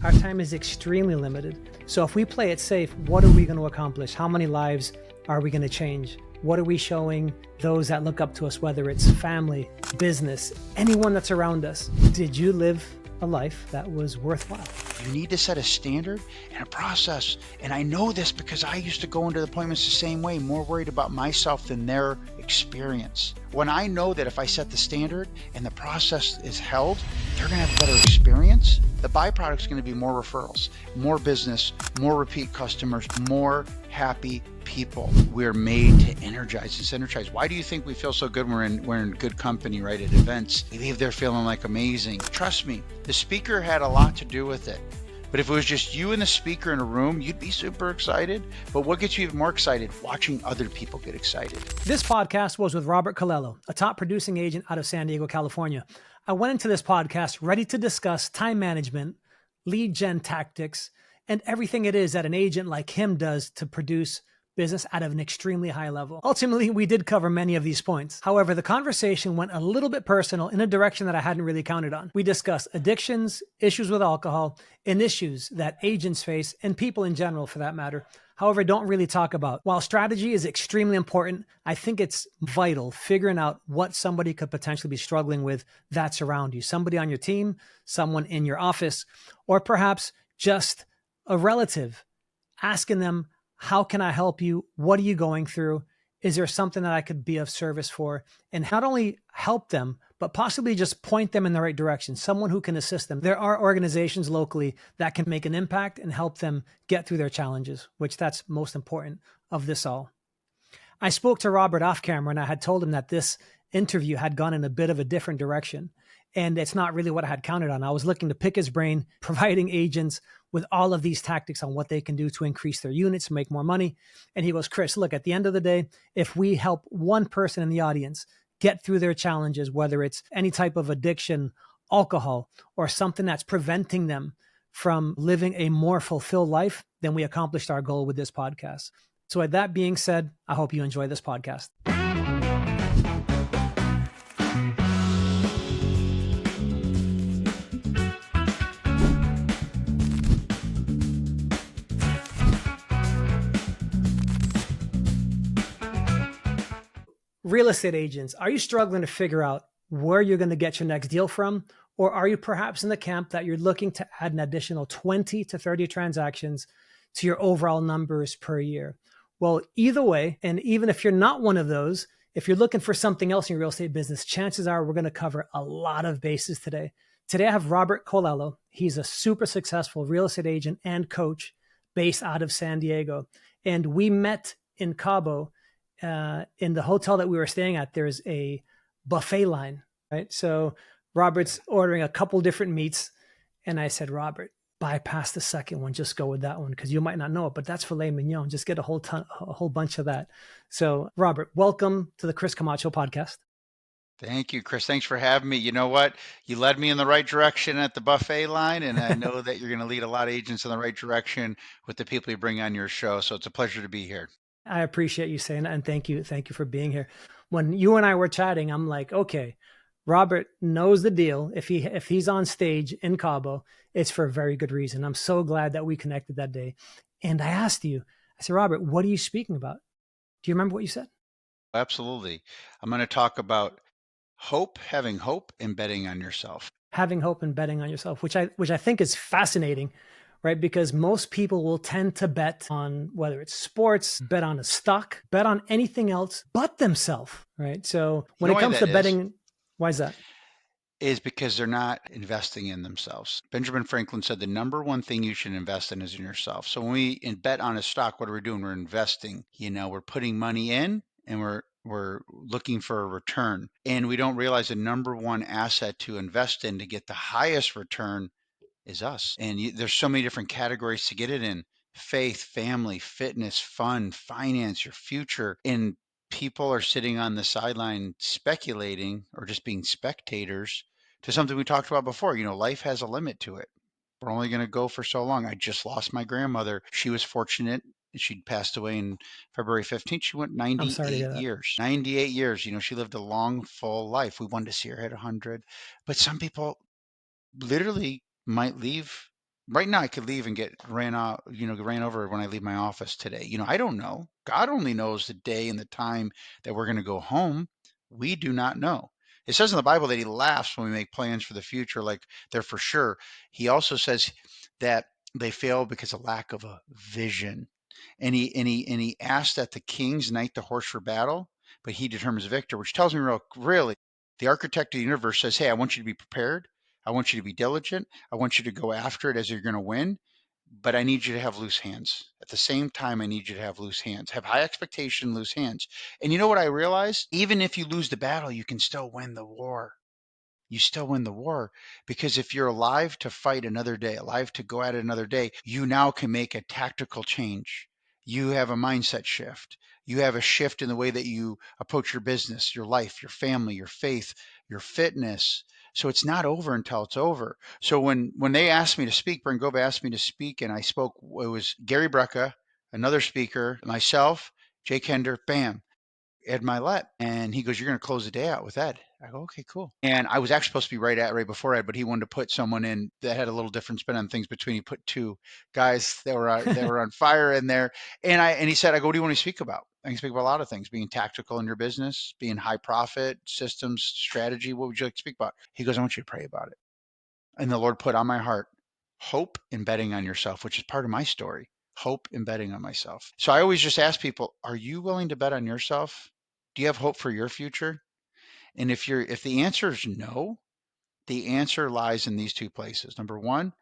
Our time is extremely limited. So if we play it safe, what are we going to accomplish? How many lives are we going to change? What are we showing those that look up to us, whether it's family, business, anyone that's around us? Did you live a life that was worthwhile? You need to set a standard and a process. And I know this because I used to go into the appointments the same way, more worried about myself than their experience. When I know that if I set the standard and the process is held, they're going to have a better experience. The byproduct is going to be more referrals, more business, more repeat customers, more happy people. We're made to energize and synergize. Why do you think we feel so good when we're in good company, right, at events? We leave there feeling like amazing. Trust me, the speaker had a lot to do with it. But if it was just you and the speaker in a room, you'd be super excited. But what gets you even more excited? Watching other people get excited. This podcast was with Robert Colello, a top producing agent out of San Diego, California. I went into this podcast ready to discuss time management, lead gen tactics, and everything it is that an agent like him does to produce business at an extremely high level. Ultimately, we did cover many of these points. However, the conversation went a little bit personal in a direction that I hadn't really counted on. We discussed addictions, issues with alcohol, and issues that agents face, and people in general for that matter, however, don't really talk about. While strategy is extremely important, I think it's vital figuring out what somebody could potentially be struggling with that's around you. Somebody on your team, someone in your office, or perhaps just a relative, asking them, how can I help you? What are you going through? Is there something that I could be of service for? And not only help them, but possibly just point them in the right direction, someone who can assist them. There are organizations locally that can make an impact and help them get through their challenges, which that's most important of this all. I spoke to Robert off camera and I had told him that this interview had gone in a bit of a different direction. And it's not really what I had counted on. I was looking to pick his brain, providing agents with all of these tactics on what they can do to increase their units, make more money. And he goes, Chris, look, at the end of the day, if we help one person in the audience get through their challenges, whether it's any type of addiction, alcohol, or something that's preventing them from living a more fulfilled life, then we accomplished our goal with this podcast. So with that being said, I hope you enjoy this podcast. Real estate agents, are you struggling to figure out where you're going to get your next deal from? Or are you perhaps in the camp that you're looking to add an additional 20 to 30 transactions to your overall numbers per year? Well, either way, and even if you're not one of those, if you're looking for something else in your real estate business, chances are we're going to cover a lot of bases today. Today, I have Robert Colello. He's a super successful real estate agent and coach based out of San Diego. And we met in Cabo. In the hotel that we were staying at, there's a buffet line, right? So Robert's ordering a couple different meats. And I said, Robert, bypass the second one. Just go with that one because you might not know it, but that's filet mignon. Just get a whole bunch of that. So Robert, welcome to the Chris Camacho podcast. Thank you, Chris. Thanks for having me. You know what? You led me in the right direction at the buffet line, and I know that you're going to lead a lot of agents in the right direction with the people you bring on your show. So it's a pleasure to be here. I appreciate you saying that, and thank you for being here. When you and I were chatting, I'm like, okay, Robert knows the deal. If he's on stage in Cabo, it's for a very good reason. I'm so glad that we connected that day. And I asked you, I said, Robert, what are you speaking about? Do you remember what you said? Absolutely. I'm going to talk about hope, having hope, and betting on yourself. Having hope and betting on yourself, which I think is fascinating, right? Because most people will tend to bet on whether it's sports, bet on a stock, bet on anything else but themselves, right? So when it comes to betting, why is that? Is because they're not investing in themselves. Benjamin Franklin said the number one thing you should invest in is in yourself. So when we bet on a stock, what are we doing? We're investing. We're putting money in and we're looking for a return. And we don't realize the number one asset to invest in to get the highest return is us. And there's so many different categories to get it in: faith, family, fitness, fun, finance, your future. And people are sitting on the sideline speculating or just being spectators to something we talked about before. Life has a limit to it. We're only going to go for so long. I just lost my grandmother. She was fortunate. She'd passed away in February 15th. She went 98 years. 98 years. She lived a long, full life. We wanted to see her at 100. But some people literally might leave Right now I could leave and get ran out, ran over when I leave my office today. I don't know. God only knows the day and the time that we're going to go home. We do not know. It says in the Bible that he laughs when we make plans for the future, like they're for sure. He also says that they fail because of lack of a vision. And he asked that the kings knight the horse for battle, but he determines the victor, which tells me really, the architect of the universe says, hey, I want you to be prepared. I want you to be diligent. I want you to go after it as you're going to win, but I need you to have loose hands. At the same time, I need you to have loose hands, have high expectation, loose hands. And you know what I realized? Even if you lose the battle, you can still win the war. You still win the war, because if you're alive to fight another day, alive to go at it another day, you now can make a tactical change. You have a mindset shift. You have a shift in the way that you approach your business, your life, your family, your faith, your fitness. So it's not over until it's over. So when they asked me to speak, Brent Gove asked me to speak, and I spoke, it was Gary Brecka, another speaker, myself, Jake Hender, bam, Ed Milet. And he goes, you're going to close the day out with Ed. I go, okay, cool. And I was actually supposed to be right before Ed, but he wanted to put someone in that had a little different spin on things between. He put two guys that were on fire in there. And he said, I go, what do you want to speak about? I can speak about a lot of things, being tactical in your business, being high profit, systems, strategy. What would you like to speak about? He goes, I want you to pray about it. And the Lord put on my heart, hope and betting on yourself, which is part of my story. Hope and betting on myself. So I always just ask people, are you willing to bet on yourself? Do you have hope for your future? And if the answer is no, the answer lies in these two places. Number one,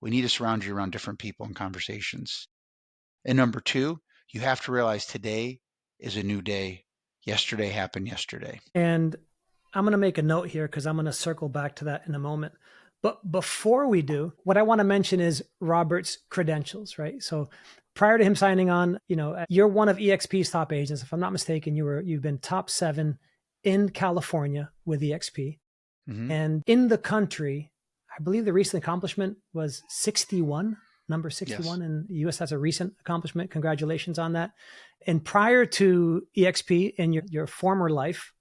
we need to surround you around different people and conversations. And number two, you have to realize today is a new day. Yesterday happened yesterday. And I'm going to make a note here because I'm going to circle back to that in a moment. But before we do, what I want to mention is Robert's credentials, right? So prior to him signing on, you're one of EXP's top agents. If I'm not mistaken, you've been top 7 in California with EXP. Mm-hmm. And in the country, I believe the recent accomplishment was 61, number 61 Yes. in the US. That's a recent accomplishment. Congratulations on that. And prior to EXP in your former life,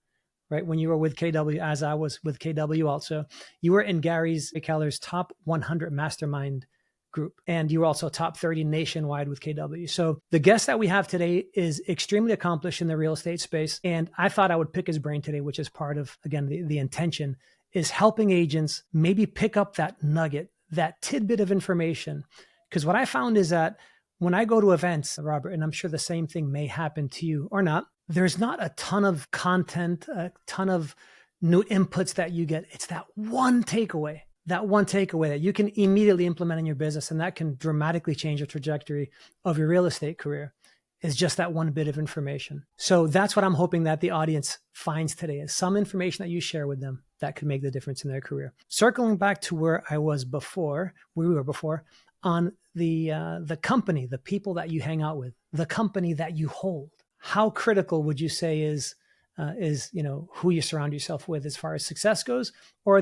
right, when you were with KW, as I was with KW also, you were in Gary Keller's top 100 mastermind group, and you were also top 30 nationwide with KW. So the guest that we have today is extremely accomplished in the real estate space, and I thought I would pick his brain today, which is part of, again, the intention is helping agents maybe pick up that nugget, that tidbit of information. Because what I found is that when I go to events, Robert, and I'm sure the same thing may happen to you or not, there's not a ton of content, a ton of new inputs that you get. It's that one takeaway that you can immediately implement in your business, and that can dramatically change the trajectory of your real estate career, is just that one bit of information. So that's what I'm hoping that the audience finds today, is some information that you share with them that could make the difference in their career. Circling back to where I was before, we were before, on the company, the people that you hang out with, the company that you hold. How critical would you say is who you surround yourself with as far as success goes, or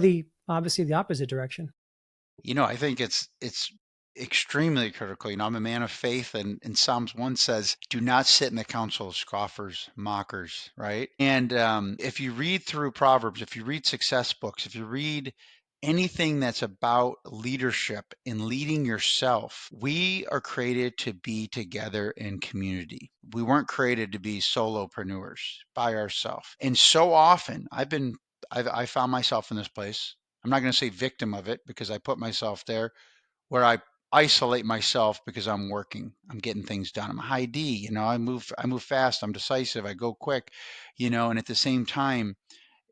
obviously the opposite direction? I think it's extremely critical. I'm a man of faith, and Psalms 1 says, "Do not sit in the council of scoffers, mockers." Right? And if you read through Proverbs, if you read success books, if you read anything that's about leadership and leading yourself, we are created to be together in community. We weren't created to be solopreneurs by ourselves. And so often, I found myself in this place. I'm not going to say victim of it, because I put myself there, where I isolate myself because I'm working, I'm getting things done. I'm a high D, I move fast, I'm decisive, I go quick, and at the same time,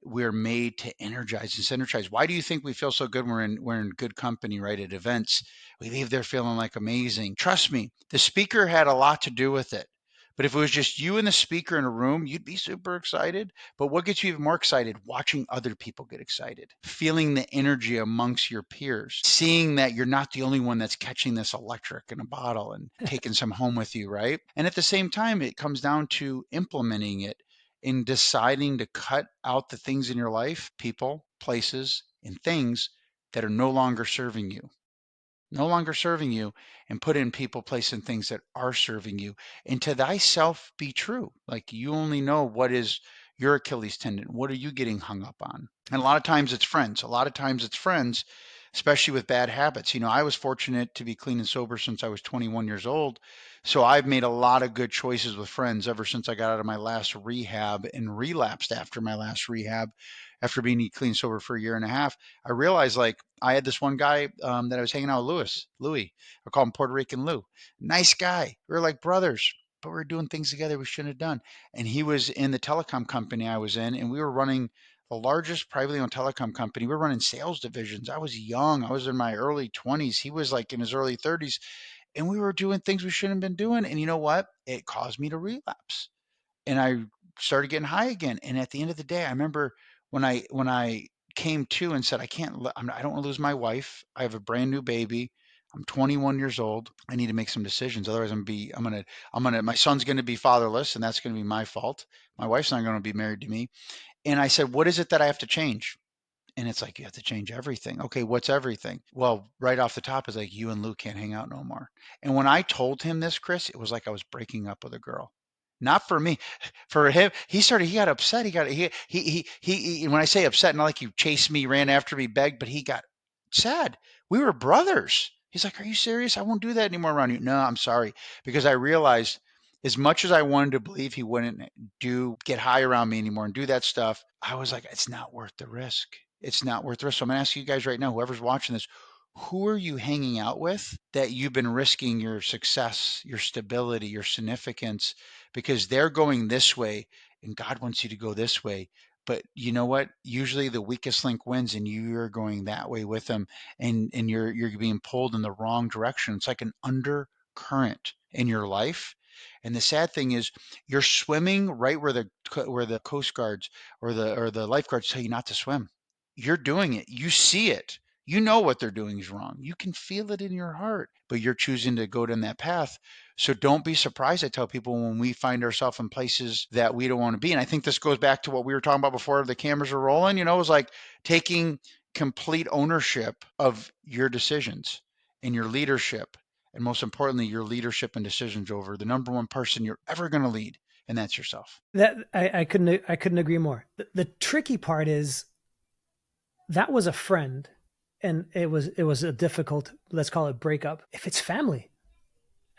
we're made to energize and synergize. Why do you think we feel so good when we're in good company, right? At events, we leave there feeling like amazing. Trust me, the speaker had a lot to do with it. But if it was just you and the speaker in a room, you'd be super excited. But what gets you even more excited? Watching other people get excited, feeling the energy amongst your peers, seeing that you're not the only one that's catching this electric in a bottle and taking some home with you, right? And at the same time, it comes down to implementing it, in deciding to cut out the things in your life, people, places, and things that are no longer serving you, and put in people, place, and things that are serving you. And to thyself be true. Like, you only know what is your Achilles tendon. What are you getting hung up on? And a lot of times it's friends. A lot of times it's friends especially with bad habits. I was fortunate to be clean and sober since I was 21 years old. So I've made a lot of good choices with friends ever since I got out of my last rehab and relapsed after my last rehab. After being clean and sober for a year and a half, I realized like I had this one guy that I was hanging out with, Louis. I call him Puerto Rican Lou. Nice guy. We were like brothers, but we were doing things together we shouldn't have done. And he was in the telecom company I was in, and we were running the largest privately owned telecom company. We were running sales divisions. I was young. I was in my early 20s. He was like in his early 30s, and we were doing things we shouldn't have been doing. And you know what? It caused me to relapse, and I started getting high again. And at the end of the day, I remember when I came to and said, I don't want to lose my wife. I have a brand new baby. I'm 21 years old. I need to make some decisions. Otherwise, my son's going to be fatherless, and that's going to be my fault. My wife's not going to be married to me. And I said, what is it that I have to change? And it's like, you have to change everything. Okay, what's everything? Well, right off the top is like, you and Lou can't hang out no more. And when I told him this, Chris, it was like I was breaking up with a girl. Not for me, for him. He got upset. When I say upset, not like he chased me, ran after me, begged, but he got sad. We were brothers. He's like, are you serious? I won't do that anymore around you. No, I'm sorry. Because I realized as much as I wanted to believe he wouldn't get high around me anymore and do that stuff, I was like, it's not worth the risk. It's not worth the risk. So I'm going to ask you guys right now, whoever's watching this, who are you hanging out with that you've been risking your success, your stability, your significance, because they're going this way and God wants you to go this way. But you know what? Usually the weakest link wins, and you're going that way with them, and you're being pulled in the wrong direction. It's like an undercurrent in your life. And the sad thing is, you're swimming right where the Coast Guards or the lifeguards tell you not to swim. You're doing it. You see it. You know what they're doing is wrong. You can feel it in your heart, but you're choosing to go down that path. So don't be surprised. I tell people when we find ourselves in places that we don't want to be. And I think this goes back to what we were talking about before the cameras are rolling. It was like taking complete ownership of your decisions and your leadership. And most importantly, your leadership and decisions over the number one person you're ever going to lead. And that's yourself. That I couldn't agree more. The tricky part is that was a friend, and it was a difficult, let's call it, breakup. If it's family,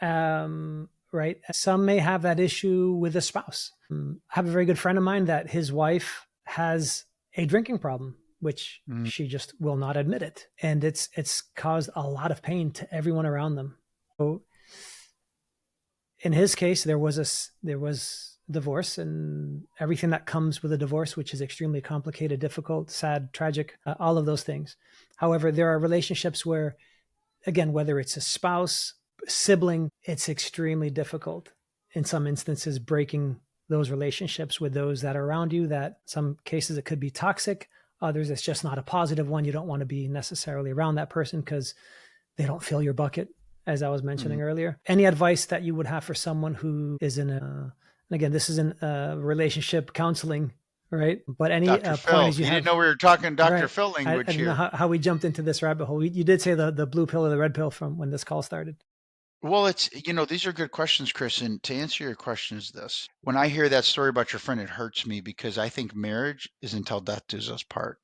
right? Some may have that issue with a spouse. I have a very good friend of mine that his wife has a drinking problem, which Mm. she just will not admit it, and it's caused a lot of pain to everyone around them. So in his case, there was divorce and everything that comes with a divorce, which is extremely complicated, difficult, sad, tragic, all of those things. However, there are relationships where, again, whether it's a spouse, sibling, it's extremely difficult in some instances breaking those relationships with those that are around you. That some cases it could be toxic, others it's just not a positive one. You don't want to be necessarily around that person because they don't fill your bucket, as I was mentioning Mm. earlier. Any advice that you would have for someone who is in and again, this isn't relationship counseling, right? But any Dr. Phil, pointers you you didn't have, know we were talking Dr. right? Phil I language don't know here. how we jumped into this rabbit hole. You did say the blue pill or the red pill from when this call started. Well, these are good questions, Chris. And to answer your question is this. When I hear that story about your friend, it hurts me because I think marriage is until death does us part.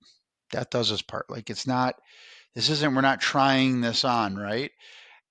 Death does us part. Like we're not trying this on, right?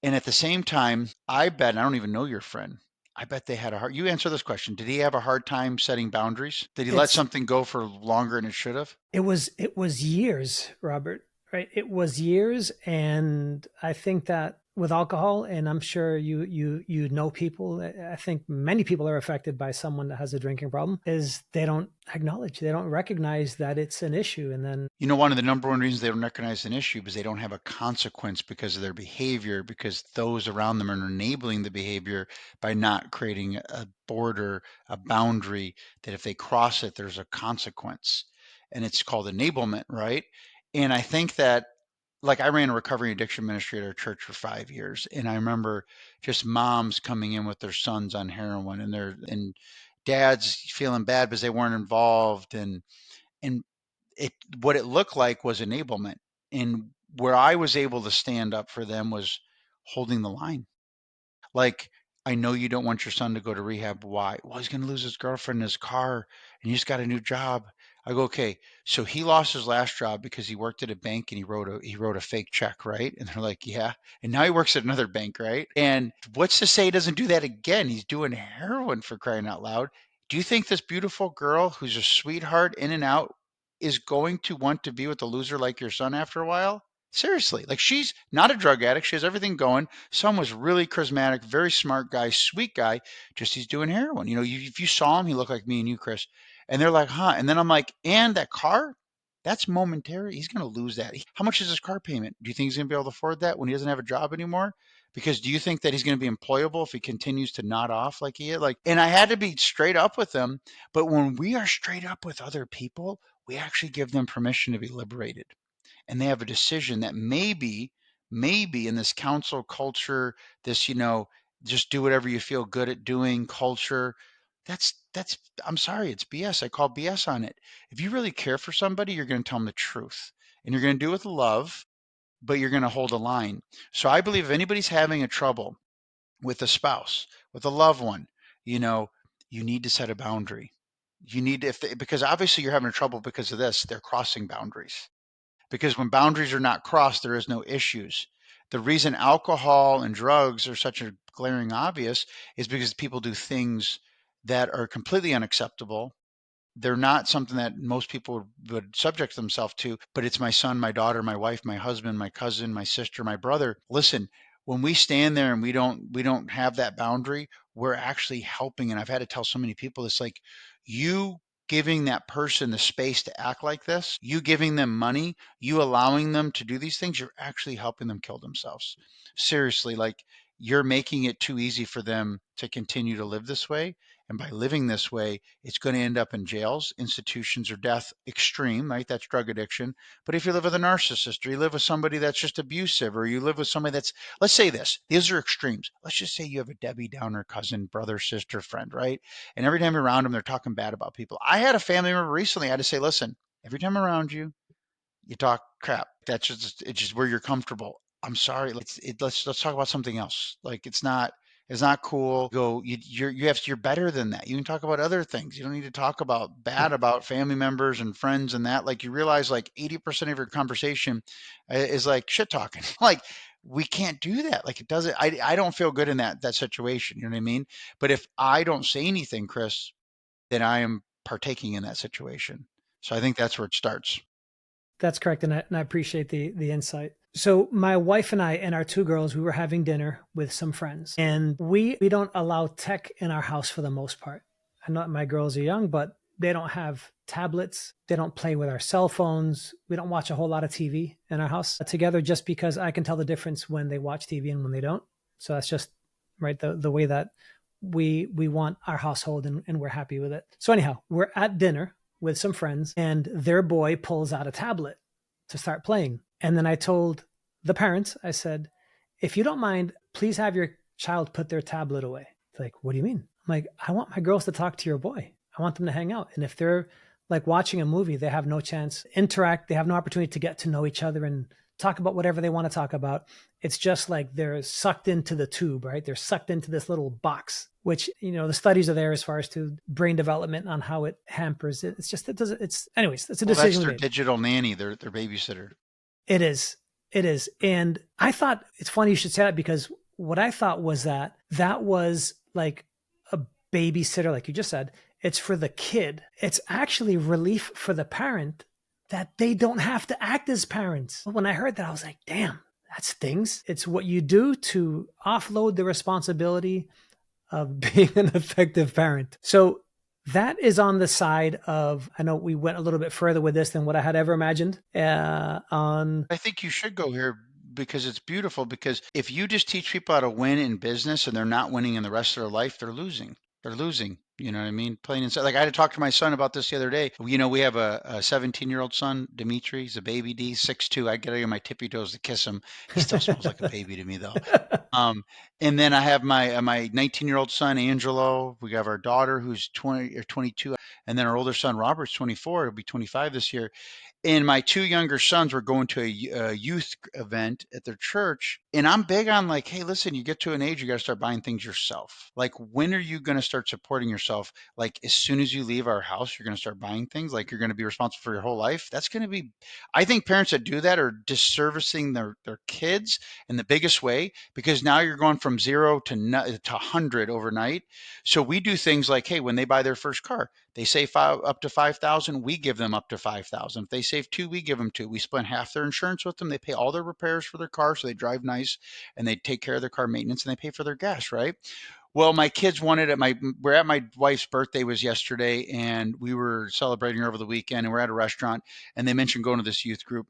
And at the same time, I bet, and I don't even know your friend. I bet they had you answer this question. Did he have a hard time setting boundaries? Did he let It's something go for longer than it should have? it was years, Robert, right? It was years, and I think that with alcohol, and I'm sure you know people, I think many people are affected by someone that has a drinking problem, is they don't acknowledge, they don't recognize that it's an issue, and then One of the number one reasons they don't recognize an issue is they don't have a consequence because of their behavior, because those around them are enabling the behavior by not creating a border, a boundary that if they cross it, there's a consequence. And it's called enablement, right? And I think that, like, I ran a recovery addiction ministry at our church for 5 years. And I remember just moms coming in with their sons on heroin and dads feeling bad because they weren't involved. And it what it looked like was enablement. And where I was able to stand up for them was holding the line. Like, I know you don't want your son to go to rehab. Why? Well, he's going to lose his girlfriend, his car, and he just got a new job. I go, okay, so he lost his last job because he worked at a bank and he wrote a fake check, right? And they're like, yeah. And now he works at another bank, right? And what's to say he doesn't do that again? He's doing heroin, for crying out loud. Do you think this beautiful girl who's a sweetheart in and out is going to want to be with a loser like your son after a while? Seriously, like, she's not a drug addict. She has everything going. Son was really charismatic, very smart guy, sweet guy. Just he's doing heroin. If you saw him, he looked like me and you, Chris. And they're like, huh? And then I'm like, and that car? That's momentary. He's going to lose that. How much is his car payment? Do you think he's going to be able to afford that when he doesn't have a job anymore? Because do you think that he's going to be employable if he continues to nod off like he is? Like, and I had to be straight up with them. But when we are straight up with other people, we actually give them permission to be liberated, and they have a decision that maybe in this council culture, this, just do whatever you feel good at doing culture, that's I'm sorry, it's BS. I call BS on it. If you really care for somebody, you're going to tell them the truth, and you're going to do it with love, but you're going to hold a line. So I believe if anybody's having a trouble with a spouse, with a loved one, you know, you need to set a boundary. You need to, because obviously you're having trouble because of this, they're crossing boundaries, because when boundaries are not crossed, there is no issues. The reason alcohol and drugs are such a glaring obvious is because people do things that are completely unacceptable. They're not something that most people would subject themselves to, but it's my son, my daughter, my wife, my husband, my cousin, my sister, my brother. Listen, when we stand there and we don't have that boundary, we're actually helping. And I've had to tell so many people, it's like, you giving that person the space to act like this, you giving them money, you allowing them to do these things, you're actually helping them kill themselves. Seriously, like, you're making it too easy for them to continue to live this way. And by living this way, it's going to end up in jails, institutions, or death extreme, right? That's drug addiction. But if you live with a narcissist, or you live with somebody that's just abusive, or you live with somebody that's, let's say this, these are extremes. Let's just say you have a Debbie Downer cousin, brother, sister, friend, right? And every time you're around them, they're talking bad about people. I had a family member recently, I had to say, listen, every time around you, you talk crap. It's just where you're comfortable. I'm sorry. Let's talk about something else. Like, it's not cool. You're better than that. You can talk about other things. You don't need to talk about bad about family members and friends and that. Like, you realize like 80% of your conversation is like shit talking. Like, we can't do that. Like, it doesn't. I don't feel good in that situation. You know what I mean? But if I don't say anything, Chris, then I am partaking in that situation. So I think that's where it starts. That's correct, and I appreciate the insight. So my wife and I and our two girls, we were having dinner with some friends, and we don't allow tech in our house for the most part. I know my girls are young, but they don't have tablets. They don't play with our cell phones. We don't watch a whole lot of TV in our house together, just because I can tell the difference when they watch TV and when they don't. So that's just right the way that we want our household, and we're happy with it. So anyhow, we're at dinner with some friends, and their boy pulls out a tablet to start playing. And then I told the parents, I said, if you don't mind, please have your child put their tablet away. They're like, what do you mean? I'm like, I want my girls to talk to your boy. I want them to hang out. And if they're like watching a movie, they have no chance to interact. They have no opportunity to get to know each other and talk about whatever they want to talk about. It's just like they're sucked into the tube, right? They're sucked into this little box, which, the studies are there as far as to brain development on how it hampers it. It's just, it doesn't, it's, anyways, it's a Well, that's decision we their made. digital nanny, their babysitter. It is. It is. And I thought it's funny you should say that, because what I thought was that was like a babysitter, like you just said. It's for the kid. It's actually relief for the parent that they don't have to act as parents. When I heard that, I was like, damn, that stings. It's what you do to offload the responsibility of being an effective parent. So that is on the side of, I know we went a little bit further with this than what I had ever imagined. On I think you should go here because it's beautiful. Because if you just teach people how to win in business and they're not winning in the rest of their life, they're losing. They're losing. You know what I mean? Plain and simple. Like, I had to talk to my son about this the other day. We have a 17-year-old son, Dimitri. He's a baby D, 6'2". I get on my tippy toes to kiss him. He still smells like a baby to me, though. Um, and then I have my 19-year-old son, Angelo. We have our daughter who's 20 or 22, and then our older son, Robert's 24. He'll be 25 this year. And my two younger sons were going to a youth event at their church. And I'm big on like, hey, listen, you get to an age, you got to start buying things yourself. Like, when are you going to start supporting yourself? Like, as soon as you leave our house, you're going to start buying things. Like, you're going to be responsible for your whole life. That's going to be, I think parents that do that are disservicing their kids in the biggest way, because now you're going from zero to 100 overnight. So we do things like, hey, when they buy their first car, they save up to 5,000. We give them up to 5,000. If they save two, we give them two. We split half their insurance with them. They pay all their repairs for their car, so they drive nice, and they take care of their car maintenance, and they pay for their gas, right? Well, my kids wanted it. We're at my wife's birthday was yesterday, and we were celebrating her over the weekend, and we're at a restaurant, and they mentioned going to this youth group,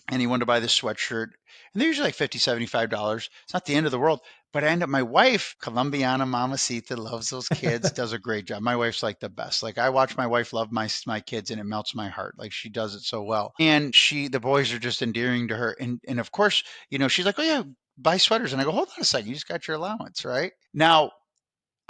and he wanted to buy this sweatshirt, and they're usually like $50, $75. It's not the end of the world. But I end up, my wife, Colombiana Mamacita, loves those kids, does a great job. My wife's like the best. Like, I watch my wife love my kids, and it melts my heart. Like, she does it so well. And the boys are just endearing to her. And of course, she's like, oh yeah, buy sweaters. And I go, hold on a second, you just got your allowance, right? Now,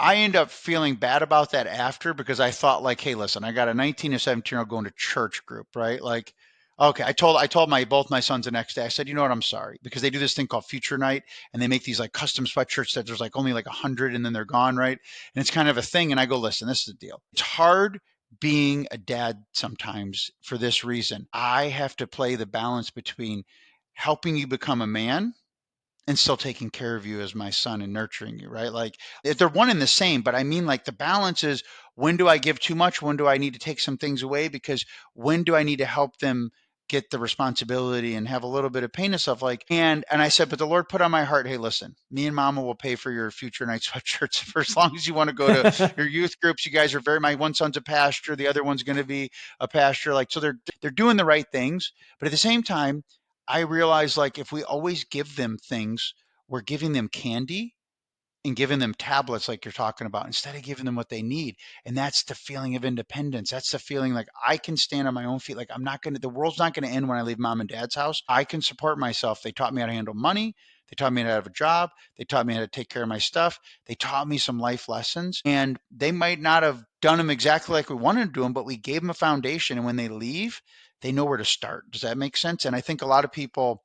I end up feeling bad about that after, because I thought like, hey, listen, I got a 19 and 17-year-old going to church group, right? Like, okay, I told my both my sons the next day. I said, you know what, I'm sorry, because they do this thing called Future Night, and they make these like custom sweatshirts that there's like only like 100, and then they're gone, right? And it's kind of a thing. And I go, listen, this is the deal. It's hard being a dad sometimes for this reason. I have to play the balance between helping you become a man and still taking care of you as my son and nurturing you, right? Like, they're one and the same, but I mean, like, the balance is, when do I give too much? When do I need to take some things away? Because when do I need to help them get the responsibility and have a little bit of pain and stuff, like, and I said, but the Lord put on my heart, hey, listen, me and mama will pay for your future night sweatshirts for as long as you want to go to your youth groups. You guys are my one son's a pastor, the other one's going to be a pastor. Like, so they're doing the right things. But at the same time, I realize, like, if we always give them things, we're giving them candy and giving them tablets like you're talking about, instead of giving them what they need. And that's the feeling of independence. That's the feeling like, I can stand on my own feet. Like, the world's not going to end when I leave mom and dad's house. I can support myself. They taught me how to handle money. They taught me how to have a job. They taught me how to take care of my stuff. They taught me some life lessons, and they might not have done them exactly like we wanted to do them, but we gave them a foundation. And when they leave, they know where to start. Does that make sense? And I think a lot of people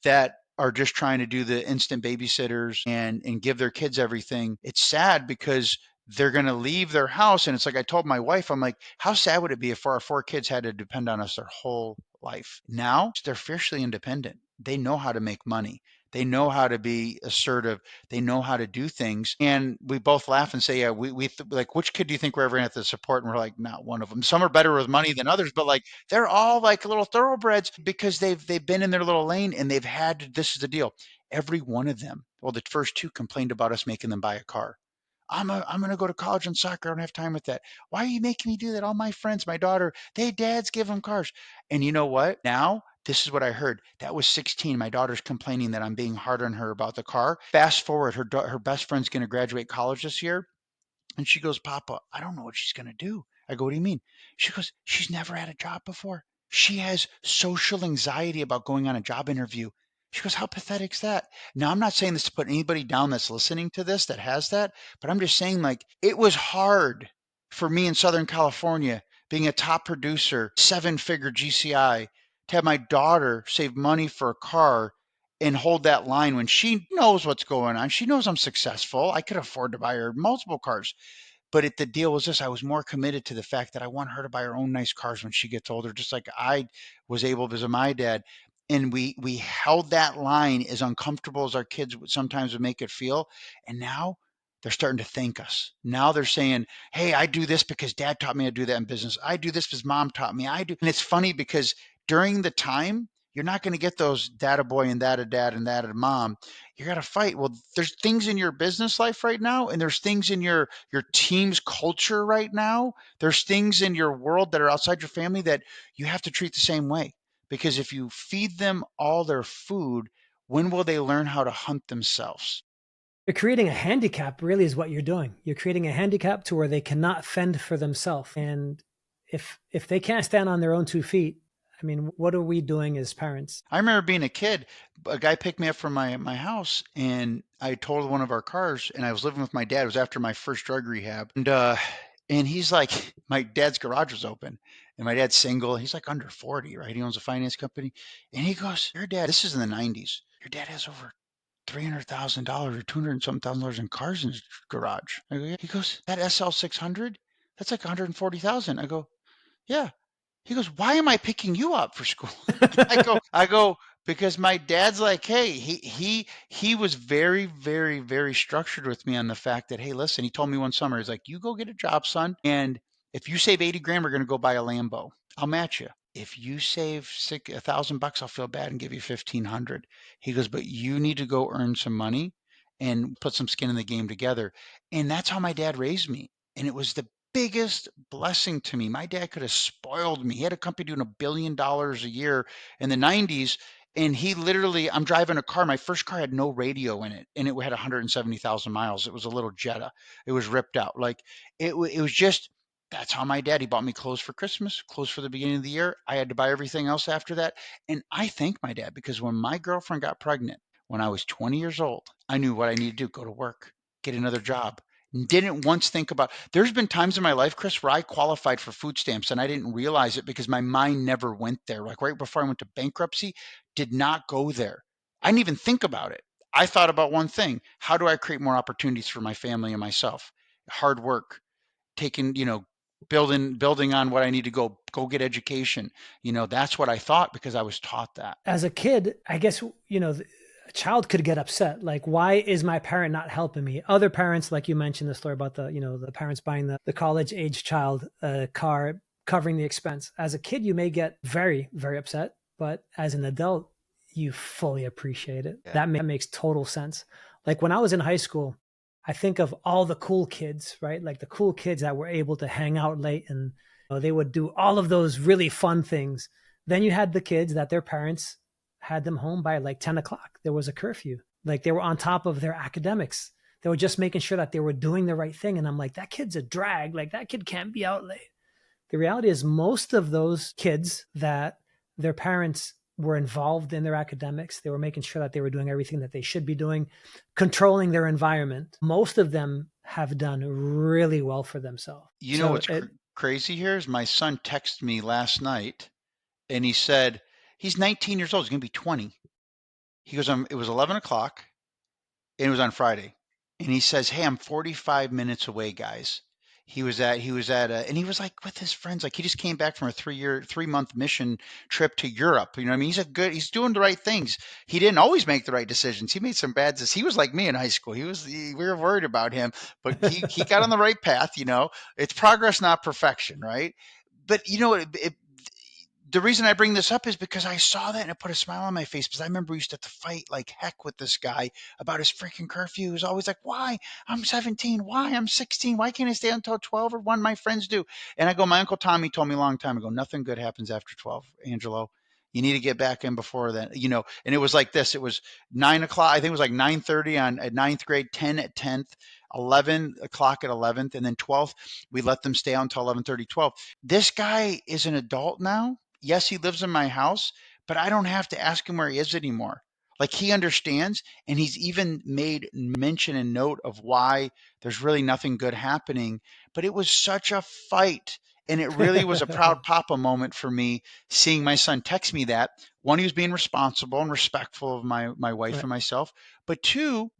that are just trying to do the instant babysitters and give their kids everything, it's sad, because they're going to leave their house. And it's like, I told my wife, I'm like, how sad would it be if our four kids had to depend on us their whole life? Now they're fiercely independent. They know how to make money. They know how to be assertive. They know how to do things. And we both laugh and say, yeah, like, which kid do you think we're ever going to have to support? And we're like, not one of them. Some are better with money than others, but like, they're all like little thoroughbreds, because they've been in their little lane, and they've had, this is the deal. Every one of them, well, the first two complained about us making them buy a car. I'm going to go to college and soccer. I don't have time with that. Why are you making me do that? All my friends, my daughter, they dads give them cars. And you know what? Now, this is what I heard. That was 16. My daughter's complaining that I'm being hard on her about the car. Fast forward, her best friend's going to graduate college this year. And she goes, Papa, I don't know what she's going to do. I go, what do you mean? She goes, she's never had a job before. She has social anxiety about going on a job interview. She goes, how pathetic's that? Now, I'm not saying this to put anybody down that's listening to this that has that, but I'm just saying, like, it was hard for me in Southern California, being a top producer, 7-figure GCI, to have my daughter save money for a car and hold that line when she knows what's going on. She knows I'm successful. I could afford to buy her multiple cars. But the deal was this: I was more committed to the fact that I want her to buy her own nice cars when she gets older, just like I was able to visit my dad. And we held that line, as uncomfortable as our kids sometimes would make it feel. And now they're starting to thank us. Now they're saying, hey, I do this because dad taught me how to do that in business. I do this because mom taught me. I do. And it's funny, because during the time, you're not going to get those data boy and that a dad and that a mom. You got to fight. Well, there's things in your business life right now, and there's things in your team's culture right now. There's things in your world that are outside your family that you have to treat the same way. Because if you feed them all their food, when will they learn how to hunt themselves? You're creating a handicap, really, is what you're doing. You're creating a handicap to where they cannot fend for themselves. And if they can't stand on their own 2 feet, I mean, what are we doing as parents? I remember being a kid, a guy picked me up from my house, and I totaled one of our cars, and I was living with my dad. It was after my first drug rehab. And he's like, my dad's garage was open. And my dad's single. He's like under 40, right? He owns a finance company. And he goes, your dad, this is in the 90s. Your dad has over $300,000 or 200 and some thousand dollars in cars in his garage. I go, yeah. He goes, that SL 600, that's like 140,000. I go, yeah. He goes, why am I picking you up for school? I go, because my dad's like, hey, he was very, very, very structured with me on the fact that, hey, listen, he told me one summer, he's like, you go get a job, son, and if you save 80 grand, we're gonna go buy a Lambo. I'll match you. If you save $1,000, I'll feel bad and give you 1,500. He goes, but you need to go earn some money and put some skin in the game together. And that's how my dad raised me. And it was the biggest blessing to me. My dad could have spoiled me. He had a company doing $1 billion a year in the 90s. And he literally, I'm driving a car. My first car had no radio in it, and it had 170,000 miles. It was a little Jetta. It was ripped out. Like it was just, that's how my dad, he bought me clothes for Christmas, clothes for the beginning of the year. I had to buy everything else after that. And I thank my dad because when my girlfriend got pregnant, when I was 20 years old, I knew what I needed to do, go to work, get another job. Didn't once think about, there's been times in my life, Chris, where I qualified for food stamps and I didn't realize it because my mind never went there. Like right before I went to bankruptcy, did not go there. I didn't even think about it. I thought about one thing. How do I create more opportunities for my family and myself? Hard work, taking, building on what I need to go get education. That's what I thought because I was taught that. As a kid, I guess, a child could get upset. Like, why is my parent not helping me? Other parents, like you mentioned the story about the parents buying the college age child a car, covering the expense. As a kid, you may get very, very upset, but as an adult, you fully appreciate it. Yeah. That makes total sense. Like when I was in high school, I think of all the cool kids, right? Like the cool kids that were able to hang out late and they would do all of those really fun things. Then you had the kids that their parents had them home by like 10 o'clock. There was a curfew. Like they were on top of their academics. They were just making sure that they were doing the right thing. And I'm like, that kid's a drag. Like that kid can't be out late. The reality is, most of those kids that their parents were involved in their academics, they were making sure that they were doing everything that they should be doing, controlling their environment. Most of them have done really well for themselves. You know So what's crazy here is my son texted me last night and he said, he's 19 years old. He's going to be 20. He goes, it was 11 o'clock and it was on Friday. And he says, hey, I'm 45 minutes away, guys. And he was like with his friends, like he just came back from a 3-month mission trip to Europe. You know what I mean? He's doing the right things. He didn't always make the right decisions. He made some bad decisions. He was like me in high school. We were worried about him, but he got on the right path. It's progress, not perfection, right? But the reason I bring this up is because I saw that and it put a smile on my face because I remember we used to have to fight like heck with this guy about his freaking curfew. He was always like, why? I'm 17. Why? I'm 16. Why can't I stay until 12 or 1? My friends do. And I go, my Uncle Tommy told me a long time ago, nothing good happens after 12, Angelo. You need to get back in before then. And it was like this. It was 9 o'clock. I think it was like 9:30 at ninth grade, 10 at 10th, 11 o'clock at 11th, and then 12th. We let them stay out until 11:30, 12. This guy is an adult now. Yes, he lives in my house, but I don't have to ask him where he is anymore. Like he understands, and he's even made mention and note of why there's really nothing good happening. But it was such a fight. And it really was a proud papa moment for me seeing my son text me that. One, he was being responsible and respectful of my wife right. and myself. But two,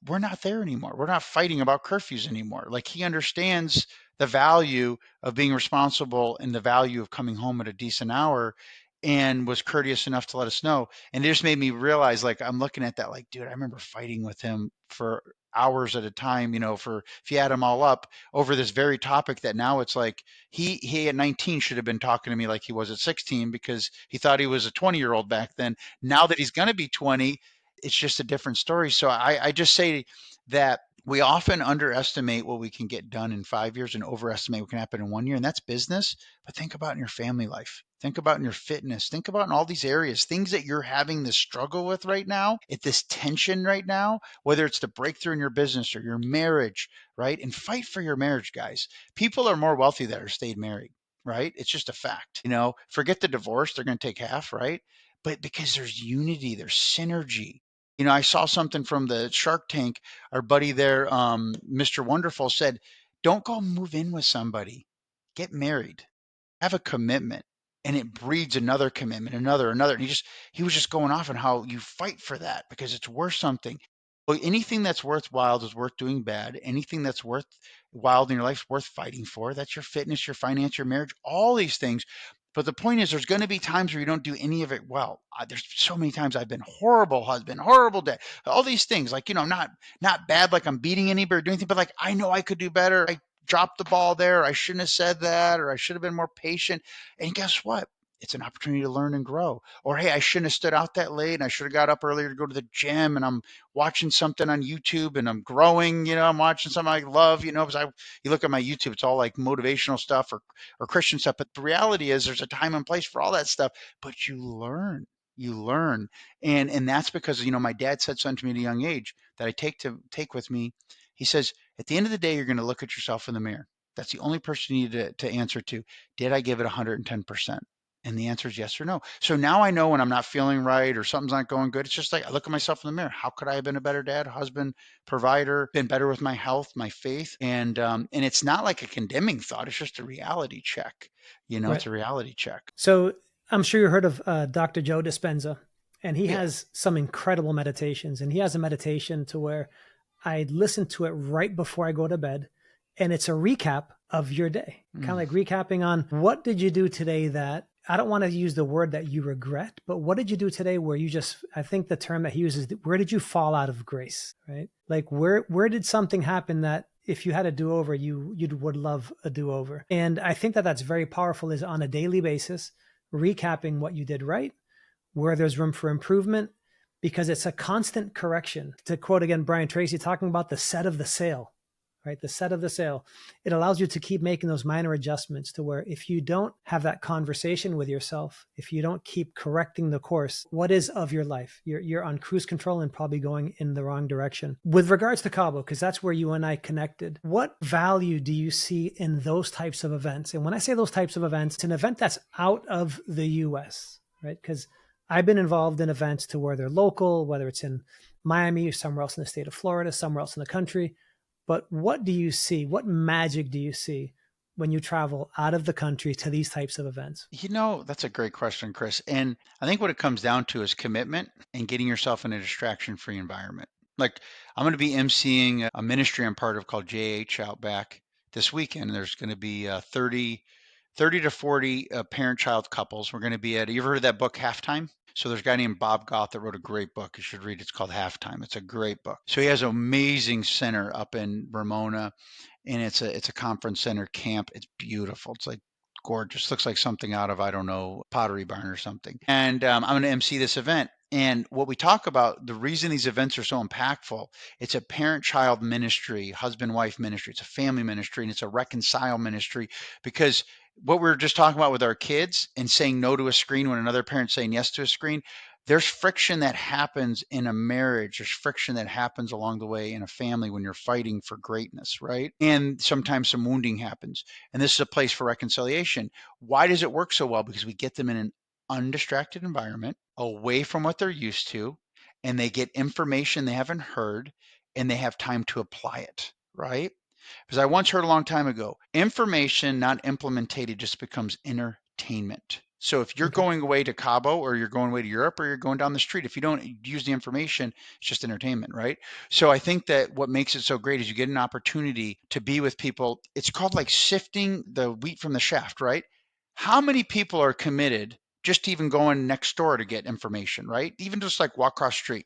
we're not there anymore. We're not fighting about curfews anymore. Like he understands the value of being responsible and the value of coming home at a decent hour and was courteous enough to let us know. And it just made me realize, like, I'm looking at that, like, dude, I remember fighting with him for hours at a time, for if you add them all up over this very topic that now it's like he at 19 should have been talking to me like he was at 16 because he thought he was a 20-year-old back then. Now that he's going to be 20, it's just a different story. So I just say that we often underestimate what we can get done in 5 years and overestimate what can happen in 1 year. And that's business. But think about in your family life. Think about in your fitness. Think about in all these areas, things that you're having this struggle with right now, at this tension right now, whether it's the breakthrough in your business or your marriage, right? And fight for your marriage, guys. People are more wealthy that are stayed married, right? It's just a fact. Forget the divorce. They're going to take half, right? But because there's unity, there's synergy. I saw something from the Shark Tank. Our buddy there, Mr. Wonderful, said, don't go move in with somebody. Get married. have a commitment, and it breeds another commitment, another. And he was just going off on how you fight for that because it's worth something. Well, anything that's worthwhile is worth doing bad. Anything that's worthwhile in your life is worth fighting for. That's your fitness, your finance, your marriage, all these things. But the point is, there's going to be times where you don't do any of it well. There's so many times I've been horrible husband, horrible dad, all these things. Like, not bad, like I'm beating anybody or doing anything, but like I know I could do better. I dropped the ball there. I shouldn't have said that, or I should have been more patient. And guess what? It's an opportunity to learn and grow. Or, hey, I shouldn't have stood out that late and I should have got up earlier to go to the gym, and I'm watching something on YouTube and I'm growing, I'm watching something I love, because you look at my YouTube, it's all like motivational stuff or Christian stuff. But the reality is there's a time and place for all that stuff, but you learn. And that's because, my dad said something to me at a young age that I take with me. He says, at the end of the day, you're going to look at yourself in the mirror. That's the only person you need to answer to. Did I give it 110%? And the answer is yes or no. So now I know when I'm not feeling right or something's not going good. It's just like I look at myself in the mirror. How could I have been a better dad, husband, provider, been better with my health, my faith? And it's not like a condemning thought. It's just a reality check. Right. It's a reality check. So I'm sure you heard of Dr. Joe Dispenza, and he Yeah. has some incredible meditations. And he has a meditation to where I listen to it right before I go to bed, and it's a recap of your day, kind of Mm. like recapping on what did you do today that I don't want to use the word that you regret, but what did you do today where you just, I think the term that he uses, where did you fall out of grace, right? Like where did something happen that if you had a do-over, you would love a do-over. And I think that that's very powerful, is on a daily basis, recapping what you did right, where there's room for improvement, because it's a constant correction. To quote again Brian Tracy, talking about the set of the sail, right? The set of the sail. It allows you to keep making those minor adjustments to where if you don't have that conversation with yourself, if you don't keep correcting the course, what is of your life? You're on cruise control and probably going in the wrong direction. With regards to Cabo, because that's where you and I connected, what value do you see in those types of events? And when I say those types of events, it's an event that's out of the US, right? Because I've been involved in events to where they're local, whether it's in Miami or somewhere else in the state of Florida, somewhere else in the country. But what do you see? What magic do you see when you travel out of the country to these types of events? That's a great question, Chris. And I think what it comes down to is commitment and getting yourself in a distraction-free environment. Like I'm going to be emceeing a ministry I'm part of called JH out back this weekend. There's going to be 30 to 40 parent-child couples. We're going to be you ever heard of that book, Halftime? So there's a guy named Bob Goff that wrote a great book. You should read it. It's called Halftime. It's a great book. So he has an amazing center up in Ramona, and it's a conference center camp. It's beautiful. It's like gorgeous. Looks like something out of, I don't know, Pottery Barn or something. And I'm going to MC this event. And what we talk about, the reason these events are so impactful, it's a parent-child ministry, husband-wife ministry. It's a family ministry, and it's a reconcile ministry, because what we were just talking about with our kids and saying no to a screen when another parent's saying yes to a screen, there's friction that happens in a marriage. There's friction that happens along the way in a family when you're fighting for greatness, right? And sometimes some wounding happens. And this is a place for reconciliation. Why does it work so well? Because we get them in an undistracted environment, away from what they're used to, and they get information they haven't heard, and they have time to apply it, right? Because I once heard a long time ago, information not implemented just becomes entertainment. So if you're Okay. going away to Cabo, or you're going away to Europe, or you're going down the street, if you don't use the information, it's just entertainment, right? So I think that what makes it so great is you get an opportunity to be with people. It's called like sifting the wheat from the shaft, right? How many people are committed just to even going next door to get information, right? Even just like walk across the street.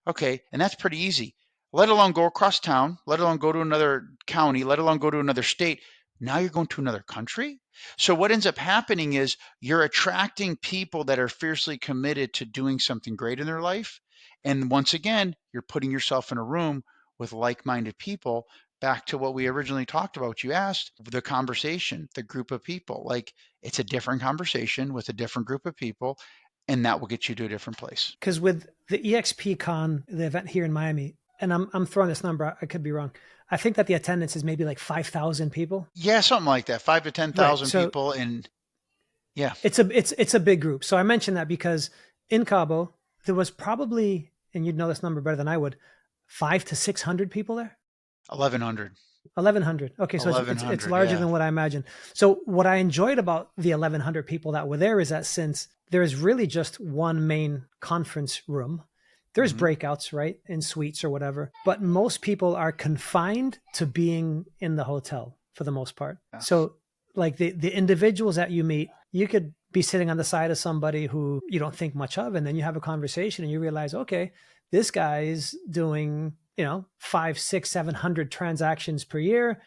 Okay, and that's pretty easy. Let alone go across town, let alone go to another county, let alone go to another state. Now you're going to another country. So what ends up happening is you're attracting people that are fiercely committed to doing something great in their life. And once again, you're putting yourself in a room with like-minded people. Back to what we originally talked about, what you asked, the conversation, the group of people. Like it's a different conversation with a different group of people, and that will get you to a different place. Because with the EXP Con, the event here in Miami, and I'm throwing this number out, I could be wrong. I think that the attendance is maybe like 5,000 people. Yeah, something like that. Five to ten Right. thousand So people, and yeah, it's a big group. So I mentioned that because in Cabo there was probably, and you'd know this number better than I would, 500 to 600 people there. 1,100. 1,100. Okay, so it's 1,100. larger Yeah. than what I imagined. So what I enjoyed about the 1,100 people that were there is that since there's really just one main conference room, there's Hmm. breakouts, right, in suites or whatever, but most people are confined to being in the hotel for the most part. Yes. So like the individuals that you meet, you could be sitting on the side of somebody who you don't think much of, and then you have a conversation and you realize, okay, this guy is doing, you know, 5, 6, 700 transactions per year.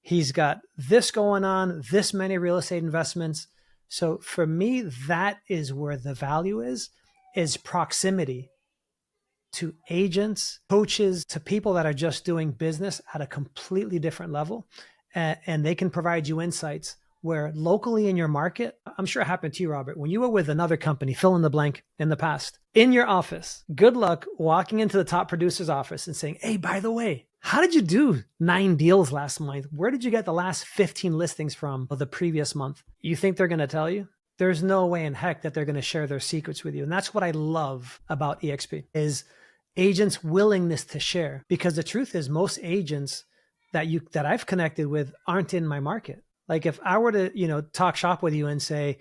He's got this going on, this many real estate investments. So for me, that is where the value is proximity to agents, coaches, to people that are just doing business at a completely different level. And they can provide you insights where locally in your market, I'm sure it happened to you, Robert, when you were with another company, fill in the blank in the past, in your office, good luck walking into the top producer's office and saying, hey, by the way, how did you do 9 deals last month? Where did you get the last 15 listings from the previous month? You think they're going to tell you? There's no way in heck that they're going to share their secrets with you. And that's what I love about EXP is agents' willingness to share. Because the truth is, most agents that I've connected with aren't in my market. Like if I were to, you know, talk shop with you and say,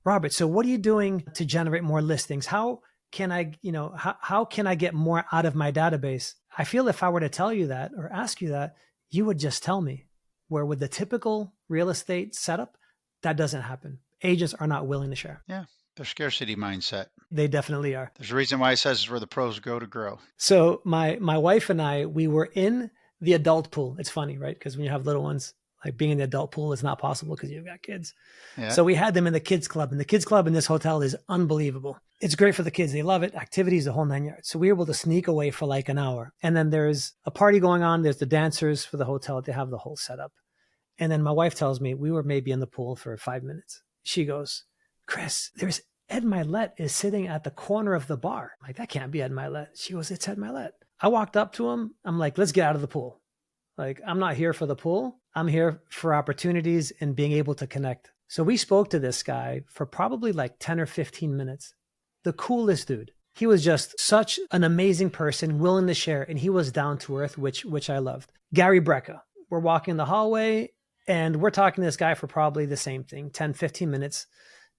Robert, so what are you doing to generate more listings? How can I, you know, how can I get more out of my database? I feel if I were to tell you that or ask you that, you would just tell me. Where with the typical real estate setup, that doesn't happen. Agents are not willing to share. Yeah. The scarcity mindset. They definitely are. There's a reason why it says it's where the pros go to grow. So my wife and I, we were in the adult pool. It's funny, right? Because when you have little ones, like being in the adult pool is not possible because you've got kids. Yeah. So we had them in the kids club, and the kids club in this hotel is unbelievable. It's great for the kids. They love it. Activities, the whole 9 yards. So we were able to sneak away for like an hour. And then there's a party going on. There's the dancers for the hotel. They have the whole setup. And then my wife tells me we were maybe in the pool for 5 minutes. She goes, Chris, there's Ed Milet is sitting at the corner of the bar. I'm like, that can't be Ed Milet. She goes, it's Ed Milet. I walked up to him. I'm like, let's get out of the pool. Like, I'm not here for the pool. I'm here for opportunities and being able to connect. So we spoke to this guy for probably like 10 or 15 minutes. The coolest dude. He was just such an amazing person, willing to share, and he was down to earth, which I loved. Gary Brecka. We're walking the hallway and we're talking to this guy for probably the same thing, 10, 15 minutes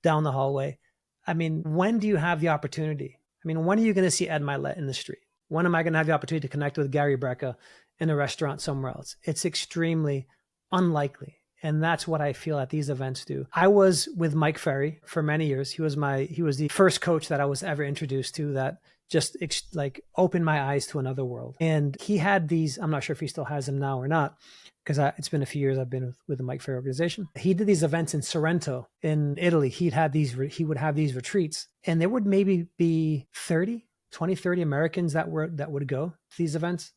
down the hallway. I mean, when do you have the opportunity? I mean, when are you going to see Ed Milet in the street? When am I going to have the opportunity to connect with Gary Brecka in a restaurant somewhere else? It's extremely unlikely. And that's what I feel at these events do. I was with Mike Ferry for many years. He was the first coach that I was ever introduced to that just like opened my eyes to another world. And he had these, I'm not sure if he still has them now or not, because it's been a few years I've been with the Mike Ferry organization. He did these events in Sorrento in Italy. He would have these retreats, and there would maybe be 30 Americans that would go to these events.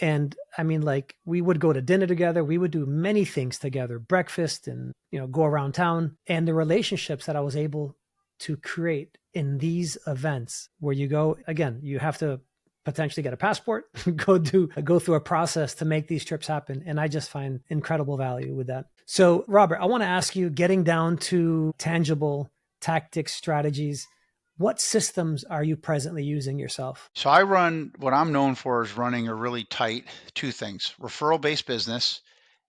And I mean, like, we would go to dinner together. We would do many things together, breakfast and, you know, go around town. And the relationships that I was able to create in these events where you go, again, you have to potentially get a passport, go through a process to make these trips happen. And I just find incredible value with that. So Robert, I want to ask you, getting down to tangible tactics, strategies, what systems are you presently using yourself? So I run what I'm known for is running a really tight two things: referral based business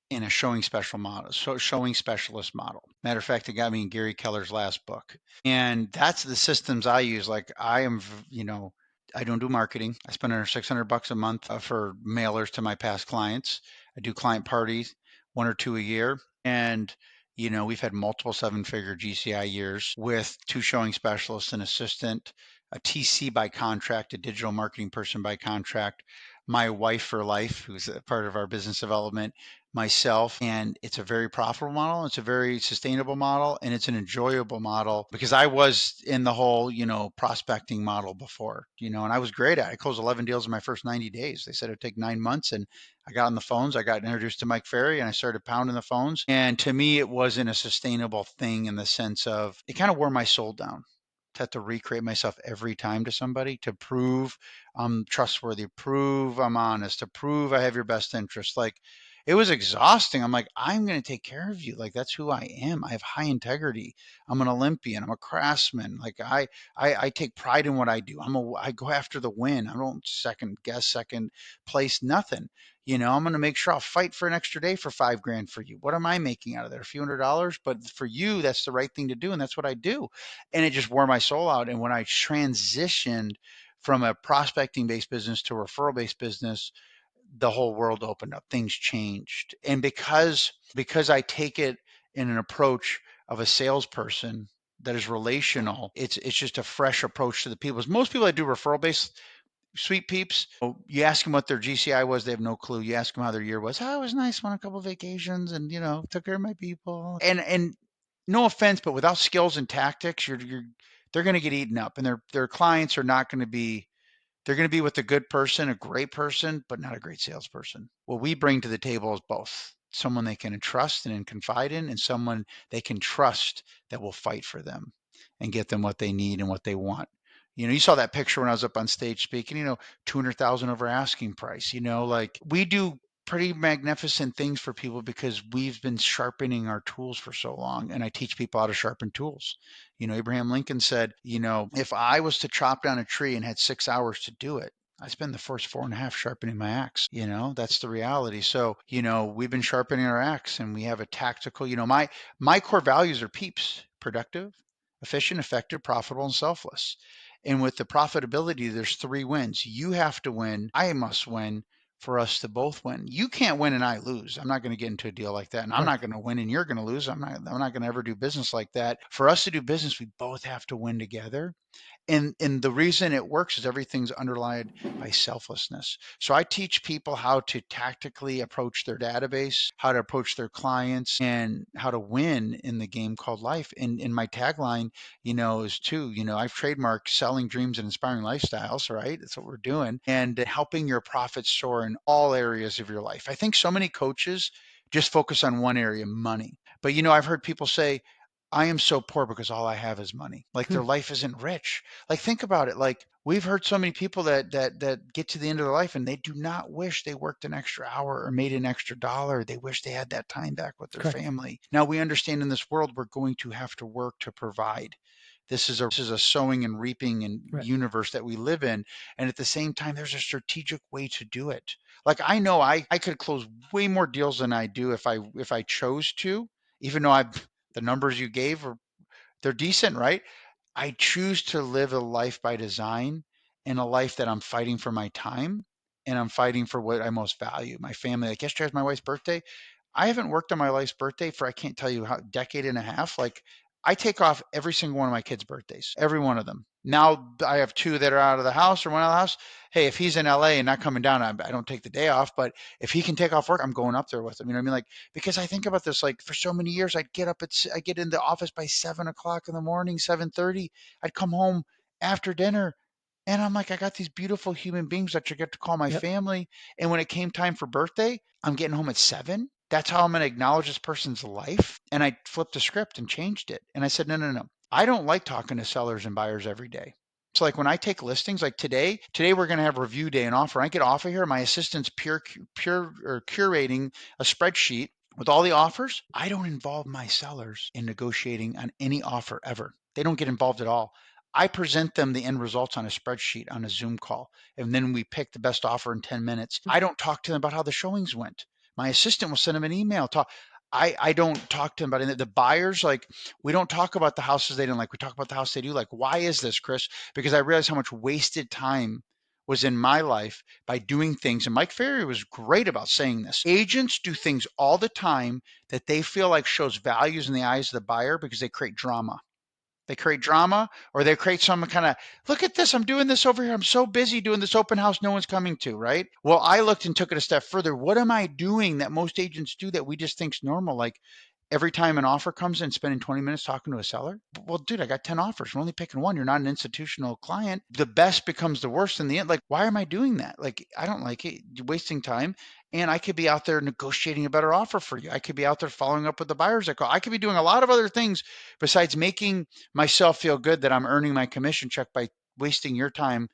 in a showing special model, so showing specialist model. Matter of fact, it got me in Gary Keller's last book. And that's the systems I use. Like I don't do marketing. I spend under $600 a month for mailers to my past clients. I do client parties, one or two a year. And we've had multiple seven-figure GCI years with two showing specialists, an assistant, a TC by contract, a digital marketing person by contract, my wife for life, who's a part of our business development, myself. And it's a very profitable model. It's a very sustainable model, and it's an enjoyable model because I was in the whole, prospecting model before, and I was great at it. I closed 11 deals in my first 90 days. They said it'd take 9 months, and I got on the phones. I got introduced to Mike Ferry, and I started pounding the phones. And to me, it wasn't a sustainable thing in the sense of it kind of wore my soul down to have to recreate myself every time to somebody to prove I'm trustworthy, prove I'm honest, to prove I have your best interest. Like, It was exhausting. I'm like, I'm going to take care of you. Like, that's who I am. I have high integrity. I'm an Olympian. I'm a craftsman. Like I take pride in what I do. I go after the win. I don't second guess, second place, nothing. I'm going to make sure I'll fight for an extra day for 5 grand for you. What am I making out of there? A few $100s, but for you, that's the right thing to do. And that's what I do. And it just wore my soul out. And when I transitioned from a prospecting based business to a referral based business, the whole world opened up. Things changed. And because I take it in an approach of a salesperson that is relational, it's just a fresh approach to the people. Most people that do referral based, sweet peeps, you ask them what their GCI was, they have no clue. You ask them how their year was. Oh, it was nice. Went on a couple of vacations and took care of my people. And no offense, but without skills and tactics, they're going to get eaten up, and their clients are not going to be. They're going to be with a good person, a great person, but not a great salesperson. What we bring to the table is both someone they can trust and confide in, and someone they can trust that will fight for them and get them what they need and what they want. You saw that picture when I was up on stage speaking, 200,000 over asking price, like we do pretty magnificent things for people because we've been sharpening our tools for so long. And I teach people how to sharpen tools. Abraham Lincoln said, if I was to chop down a tree and had 6 hours to do it, I spend the first 4.5 sharpening my axe. That's the reality. So, we've been sharpening our axe, and we have a tactical, my core values are PEEPs: productive, efficient, effective, profitable, and selfless. And with the profitability, there's 3 wins. You have to win. I must win for us to both win. You can't win and I lose. I'm not going to get into a deal like that. And I'm not Correct. going to win and you're going to lose. I'm not going to ever do business like that. For us to do business, we both have to win together. And the reason it works is everything's underlined by selflessness. So I teach people how to tactically approach their database, how to approach their clients, and how to win in the game called life. And my tagline, is too, I've trademarked selling dreams and inspiring lifestyles, right? That's what we're doing. And helping your profits soar in all areas of your life. I think so many coaches just focus on one area, money. But I've heard people say, I am so poor because all I have is money. Like Hmm. their life isn't rich. Like think about it. Like we've heard so many people that get to the end of their life and they do not wish they worked an extra hour or made an extra dollar. They wish they had that time back with their Correct. family. Now we understand in this world we're going to have to work to provide. This is a sowing and reaping and Right. universe that we live in. And at the same time, there's a strategic way to do it. Like I know I could close way more deals than I do if I chose to, even though the numbers you gave are they're decent, right? I choose to live a life by design, and a life that I'm fighting for my time and I'm fighting for what I most value, my family. Like yesterday was my wife's birthday. I haven't worked on my wife's birthday for I can't tell you how decade and a half. Like I take off every single one of my kids' birthdays, every one of them. Now I have 2 that are out of the house or one out of the house. Hey, if he's in LA and not coming down, I don't take the day off. But if he can take off work, I'm going up there with him. You know what I mean? Like because I think about this, like for so many years, I get in the office by 7 o'clock in the morning, 7:30. I'd come home after dinner, and I'm like, I got these beautiful human beings that I get to call my Yep. family. And when it came time for birthday, I'm getting home at 7. That's how I'm going to acknowledge this person's life. And I flipped the script and changed it. And I said, no, no, no. I don't like talking to sellers and buyers every day. So like when I take listings, like today we're going to have review day and offer. I get off of here. My assistant's pure or curating a spreadsheet with all the offers. I don't involve my sellers in negotiating on any offer ever. They don't get involved at all. I present them the end results on a spreadsheet on a Zoom call, and then we pick the best offer in 10 minutes. I don't talk to them about how the showings went. My assistant will send them an email. I don't talk to them about it. The buyers, like, we don't talk about the houses they didn't like. We talk about the house they do like. Why is this, Chris? Because I realized how much wasted time was in my life by doing things. And Mike Ferry was great about saying this. Agents do things all the time that they feel like shows values in the eyes of the buyer because they create drama. They create drama, or they create some kind of, look at this, I'm doing this over here. I'm so busy doing this open house no one's coming to, right? Well, I looked and took it a step further. What am I doing that most agents do that we just think's normal? Like every time an offer comes in, spending 20 minutes talking to a seller. Well, dude, I got 10 offers. We're only picking one. You're not an institutional client. The best becomes the worst in the end. Like, why am I doing that? Like, I don't like it. You're wasting time. And I could be out there negotiating a better offer for you. I could be out there following up with the buyers that call. I could be doing a lot of other things besides making myself feel good that I'm earning my commission check by wasting your time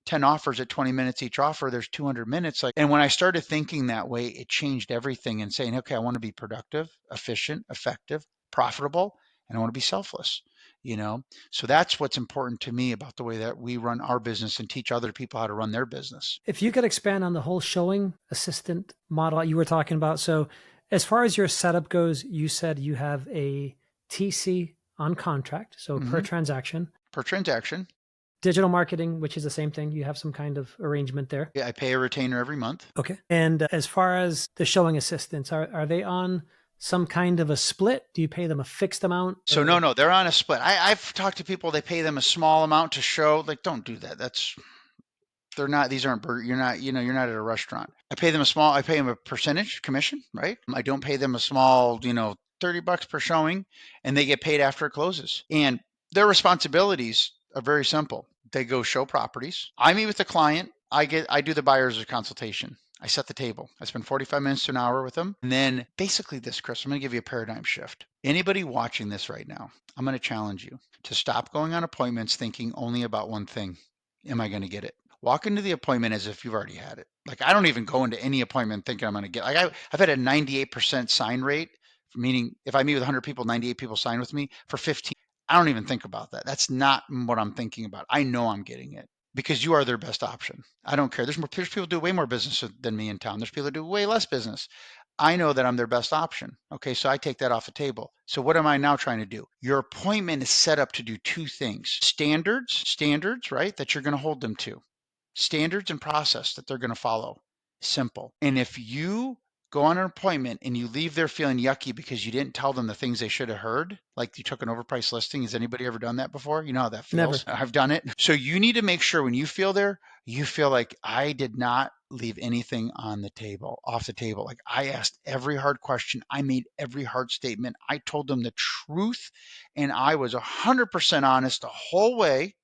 10 offers at 20 minutes each offer, there's 200 minutes. And when I started thinking that way, it changed everything and saying, okay, I want to be productive, efficient, effective, profitable, and I want to be selfless, you know? So that's what's important to me about the way that we run our business and teach other people how to run their business. If you could expand on the whole showing assistant model you were talking about. So, as far as your setup goes, you said you have a TC on contract, so per Mm-hmm. transaction. Per transaction. Digital marketing, which is the same thing, you have some kind of arrangement there. Yeah, I pay a retainer every month. Okay. And as far as the showing assistants, are they on some kind of a split? Do you pay them a fixed amount? So no, they're on a split. I've talked to people, they pay them a small amount to show. Like, don't do that. They're not, these aren't, you're not, you're not at a restaurant. I pay them a percentage commission, right? I don't pay them a small, $30 per showing, and they get paid after it closes. And their responsibilities are very simple. They go show properties. I meet with the client. I do the buyer's consultation. I set the table. I spend 45 minutes to an hour with them. And then basically this, Chris, I'm going to give you a paradigm shift. Anybody watching this right now, I'm going to challenge you to stop going on appointments thinking only about one thing. Am I going to get it? Walk into the appointment as if you've already had it. Like, I don't even go into any appointment thinking I'm going to get, like, I've had a 98% sign rate, meaning if I meet with 100 people, 98 people sign with me for 15. I don't even think about that. That's not what I'm thinking about. I know I'm getting it because you are their best option. I don't care. There's people who do way more business than me in town. There's people who do way less business. I know that I'm their best option. Okay, so I take that off the table. So what am I now trying to do? Your appointment is set up to do two things. Standards, right? That you're going to hold them to. Standards and process that they're going to follow. Simple. And if you go on an appointment and you leave there feeling yucky because you didn't tell them the things they should have heard, like you took an overpriced listing. Has anybody ever done that before? You know how that Never. feels. I've done it. So you need to make sure when you feel there, you feel like I did not leave anything on the table, off the table. Like, I asked every hard question. I made every hard statement. I told them the truth, and I was 100% honest the whole way,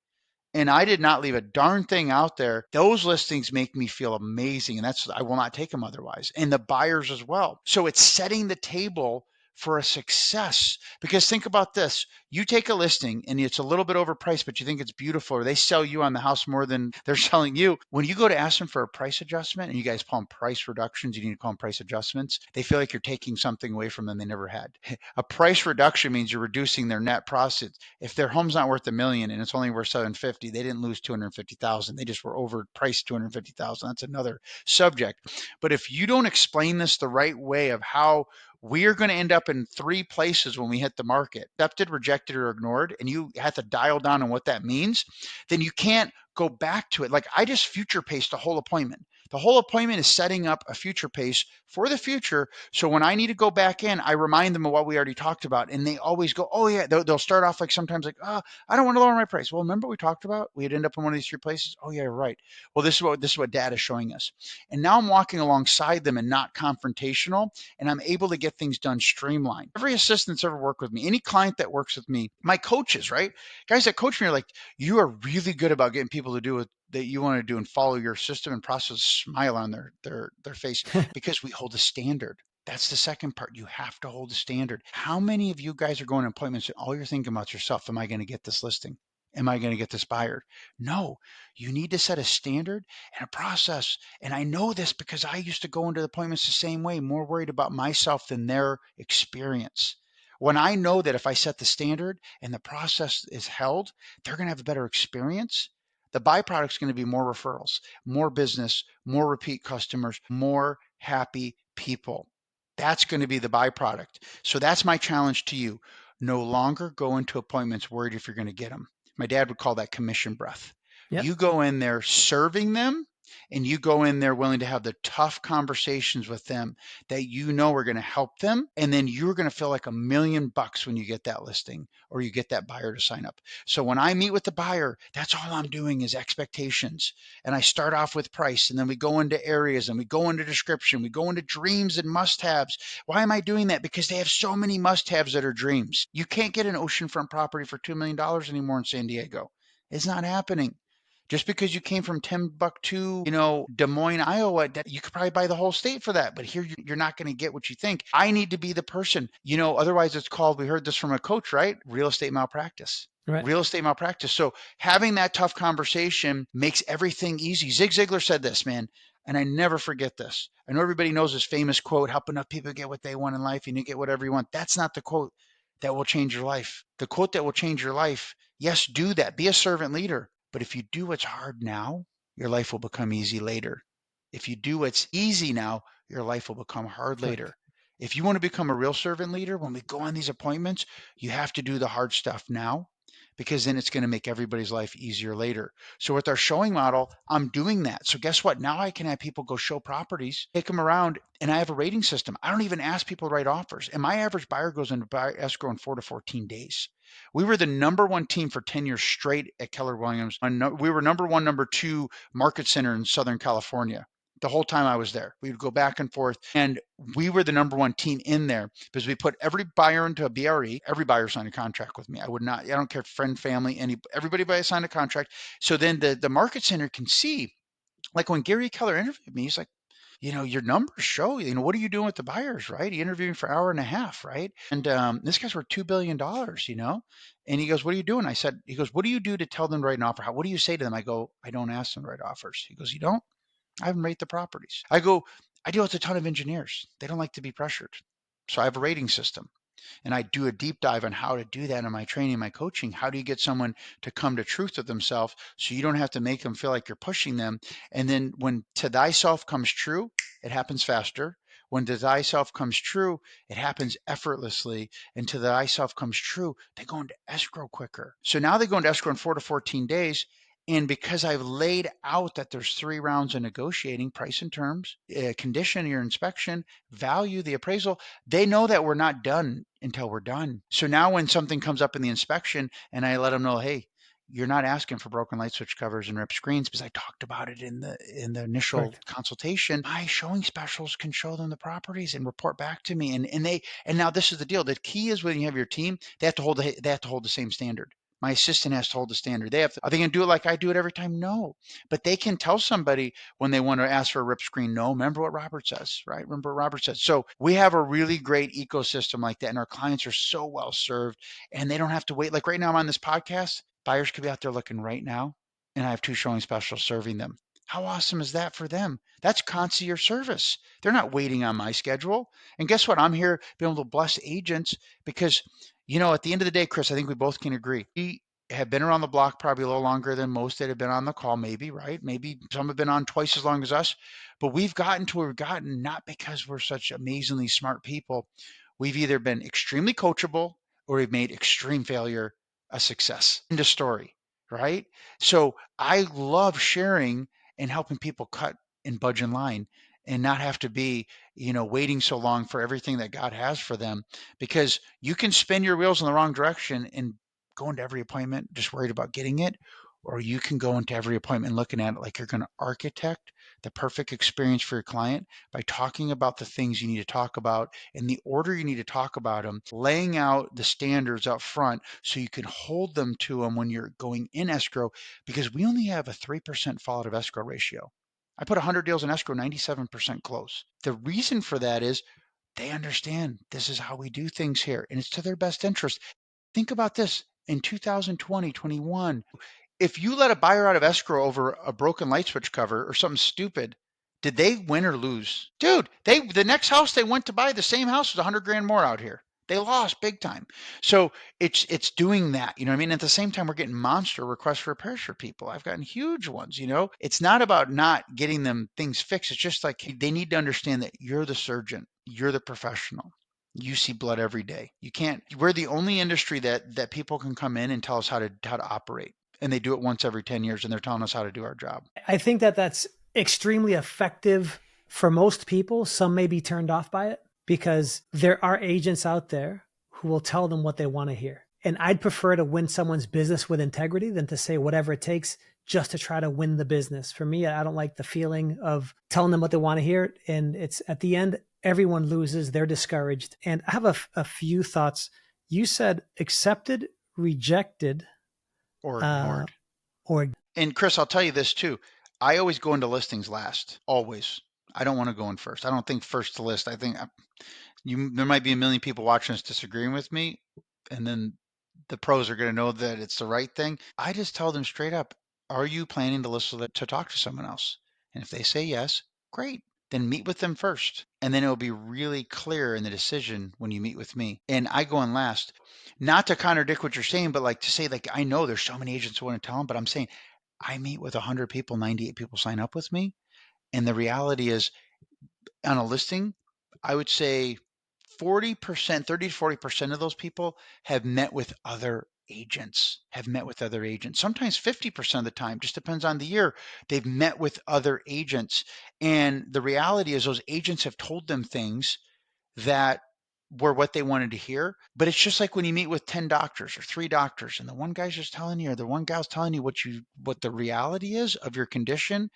and I did not leave a darn thing out there. Those listings make me feel amazing, and I will not take them otherwise. And the buyers as well. So it's setting the table for a success. Because think about this. You take a listing and it's a little bit overpriced, but you think it's beautiful, or they sell you on the house more than they're selling you. When you go to ask them for a price adjustment, and you guys call them price reductions, you need to call them price adjustments, they feel like you're taking something away from them they never had. A price reduction means you're reducing their net profits. If their home's not worth $1 million and it's only worth 750, they didn't lose 250,000. They just were overpriced 250,000. That's another subject. But if you don't explain this the right way of how we are going to end up in three places when we hit the market: accepted, rejected, or ignored, and you have to dial down on what that means, then you can't go back to it. Like, I just future paced the whole appointment. The whole appointment is setting up a future pace for the future. So when I need to go back in, I remind them of what we already talked about. And they always go, oh yeah, they'll start off like sometimes like, oh, I don't want to lower my price. Well, remember what we talked about? We'd end up in one of these three places. Oh yeah, right. Well, this is what data is showing us. And now I'm walking alongside them and not confrontational, and I'm able to get things done streamlined. Every assistant that's ever worked with me, any client that works with me, my coaches, right? Guys that coach me are like, you are really good about getting people to do what that you want to do and follow your system and process, smile on their face, because we hold a standard. That's the second part. You have to hold a standard. How many of you guys are going to appointments and all you're thinking about yourself? Am I going to get this listing? Am I going to get this buyer? No, you need to set a standard and a process. And I know this because I used to go into the appointments the same way, more worried about myself than their experience. When I know that if I set the standard and the process is held, they're going to have a better experience. The byproduct is going to be more referrals, more business, more repeat customers, more happy people. That's going to be the byproduct. So that's my challenge to you. No longer go into appointments worried if you're going to get them. My dad would call that commission breath. Yep. You go in there serving them, and you go in there willing to have the tough conversations with them that you know are going to help them. And then you're going to feel like $1,000,000 when you get that listing or you get that buyer to sign up. So when I meet with the buyer, that's all I'm doing is expectations. And I start off with price, and then we go into areas, and we go into description, we go into dreams and must-haves. Why am I doing that? Because they have so many must-haves that are dreams. You can't get an oceanfront property for $2 million anymore in San Diego. It's not happening. Just because you came from Timbuktu, Des Moines, Iowa, that you could probably buy the whole state for that. But here you're not going to get what you think. I need to be the person, otherwise it's called, we heard this from a coach, right? Real estate malpractice. Right. real estate malpractice. So having that tough conversation makes everything easy. Zig Ziglar said this, man, and I never forget this. I know everybody knows his famous quote, help enough people get what they want in life and you get whatever you want. That's not the quote that will change your life. The quote that will change your life, yes, do that. Be a servant leader. But if you do what's hard now, your life will become easy later. If you do what's easy now, your life will become hard Correct. later. If you want to become a real servant leader, when we go on these appointments, you have to do the hard stuff now because then it's going to make everybody's life easier later. So with our showing model, I'm doing that. So guess what? Now I can have people go show properties, take them around, and I have a rating system. I don't even ask people to write offers. And my average buyer goes into escrow in 4 to 14 days. We were the number one team for 10 years straight at Keller Williams. We were number one, number two market center in Southern California. The whole time I was there, we would go back and forth, and we were the number one team in there because we put every buyer into a BRE. Every buyer signed a contract with me. I would not, I don't care, friend, family, everybody signed a contract. So then the market center can see, like when Gary Keller interviewed me, he's like, your numbers show, what are you doing with the buyers, right? He interviewed me for an hour and a half, right? And this guy's worth $2 billion. And he goes, what are you doing? He goes, what do you do to tell them to write an offer? What do you say to them? I go, I don't ask them to write offers. He goes, you don't? I have them rate the properties. I go, I deal with a ton of engineers. They don't like to be pressured. So I have a rating system. And I do a deep dive on how to do that in my training, my coaching. How do you get someone to come to truth with themselves so you don't have to make them feel like you're pushing them? And then when to thyself comes true, it happens faster. When to thyself comes true, it happens effortlessly. And to thyself comes true, they go into escrow quicker. So now they go into escrow in 4 to 14 days. And because I've laid out that there's 3 rounds of negotiating, price and terms, condition your inspection, value, the appraisal, they know that we're not done until we're done. So now when something comes up in the inspection and I let them know, hey, you're not asking for broken light switch covers and ripped screens because I talked about it in the initial Correct. consultation. My showing specialists can show them the properties and report back to me. And now this is the deal. The key is when you have your team, they have to hold the same standard. My assistant has to hold the standard. Are they going to do it like I do it every time? No, but they can tell somebody when they want to ask for a rip screen. No, remember what Robert says, right? Remember what Robert says. So we have a really great ecosystem like that, and our clients are so well served, and they don't have to wait. Like right now, I'm on this podcast. Buyers could be out there looking right now, and I have 2 showing specialists serving them. How awesome is that for them? That's concierge service. They're not waiting on my schedule. And guess what? I'm here being able to bless agents because, at the end of the day, Chris, I think we both can agree. We have been around the block probably a little longer than most that have been on the call, maybe, right? Maybe some have been on twice as long as us, but we've gotten to where we've gotten not because we're such amazingly smart people. We've either been extremely coachable or we've made extreme failure a success. End of story, right? So I love sharing and helping people cut and budge in line and not have to be, waiting so long for everything that God has for them because you can spin your wheels in the wrong direction and go into every appointment just worried about getting it, or you can go into every appointment looking at it like you're going to architect the perfect experience for your client by talking about the things you need to talk about in the order you need to talk about them, laying out the standards up front so you can hold them to them when you're going in escrow because we only have a 3% fall out of escrow ratio. I put 100 deals in escrow, 97% close. The reason for that is they understand this is how we do things here and it's to their best interest. Think about this in 2020, 21. If you let a buyer out of escrow over a broken light switch cover or something stupid, did they win or lose? Dude, the next house they went to buy, the same house was 100 grand more out here. They lost big time. So it's doing that, you know what I mean? At the same time, we're getting monster requests for repairs for people. I've gotten huge ones. It's not about not getting them things fixed. It's just like they need to understand that you're the surgeon, you're the professional. You see blood every day. You can't, we're the only industry that people can come in and tell us how to operate. And they do it once every 10 years and they're telling us how to do our job. I think that that's extremely effective for most people. Some may be turned off by it because there are agents out there who will tell them what they want to hear. And I'd prefer to win someone's business with integrity than to say whatever it takes just to try to win the business. For me, I don't like the feeling of telling them what they want to hear. And it's at the end, everyone loses, they're discouraged. And I have a few thoughts. You said accepted, rejected, Or uh, ignored. or And Chris, I'll tell you this too. I always go into listings last, always. I don't want to go in first. I don't think first to list. I think there might be a million people watching us disagreeing with me, and then the pros are going to know that it's the right thing. I just tell them straight up, are you planning to listen to talk to someone else? And if they say yes, great. Then meet with them first. And then it'll be really clear in the decision when you meet with me. And I go on last, not to contradict what you're saying, but like to say, like, I know there's so many agents who want to tell them, but I'm saying I meet with 100 people, 98 people sign up with me. And the reality is, on a listing, I would say 40%, 30 to 40% of those people have met with other agents, Sometimes 50% of the time, just depends on the year, they've met with other agents. And the reality is those agents have told them things that were what they wanted to hear. But it's just like when you meet with 10 doctors or 3 doctors, and the one guy's just telling you, or the one gal's telling you what the reality is of your condition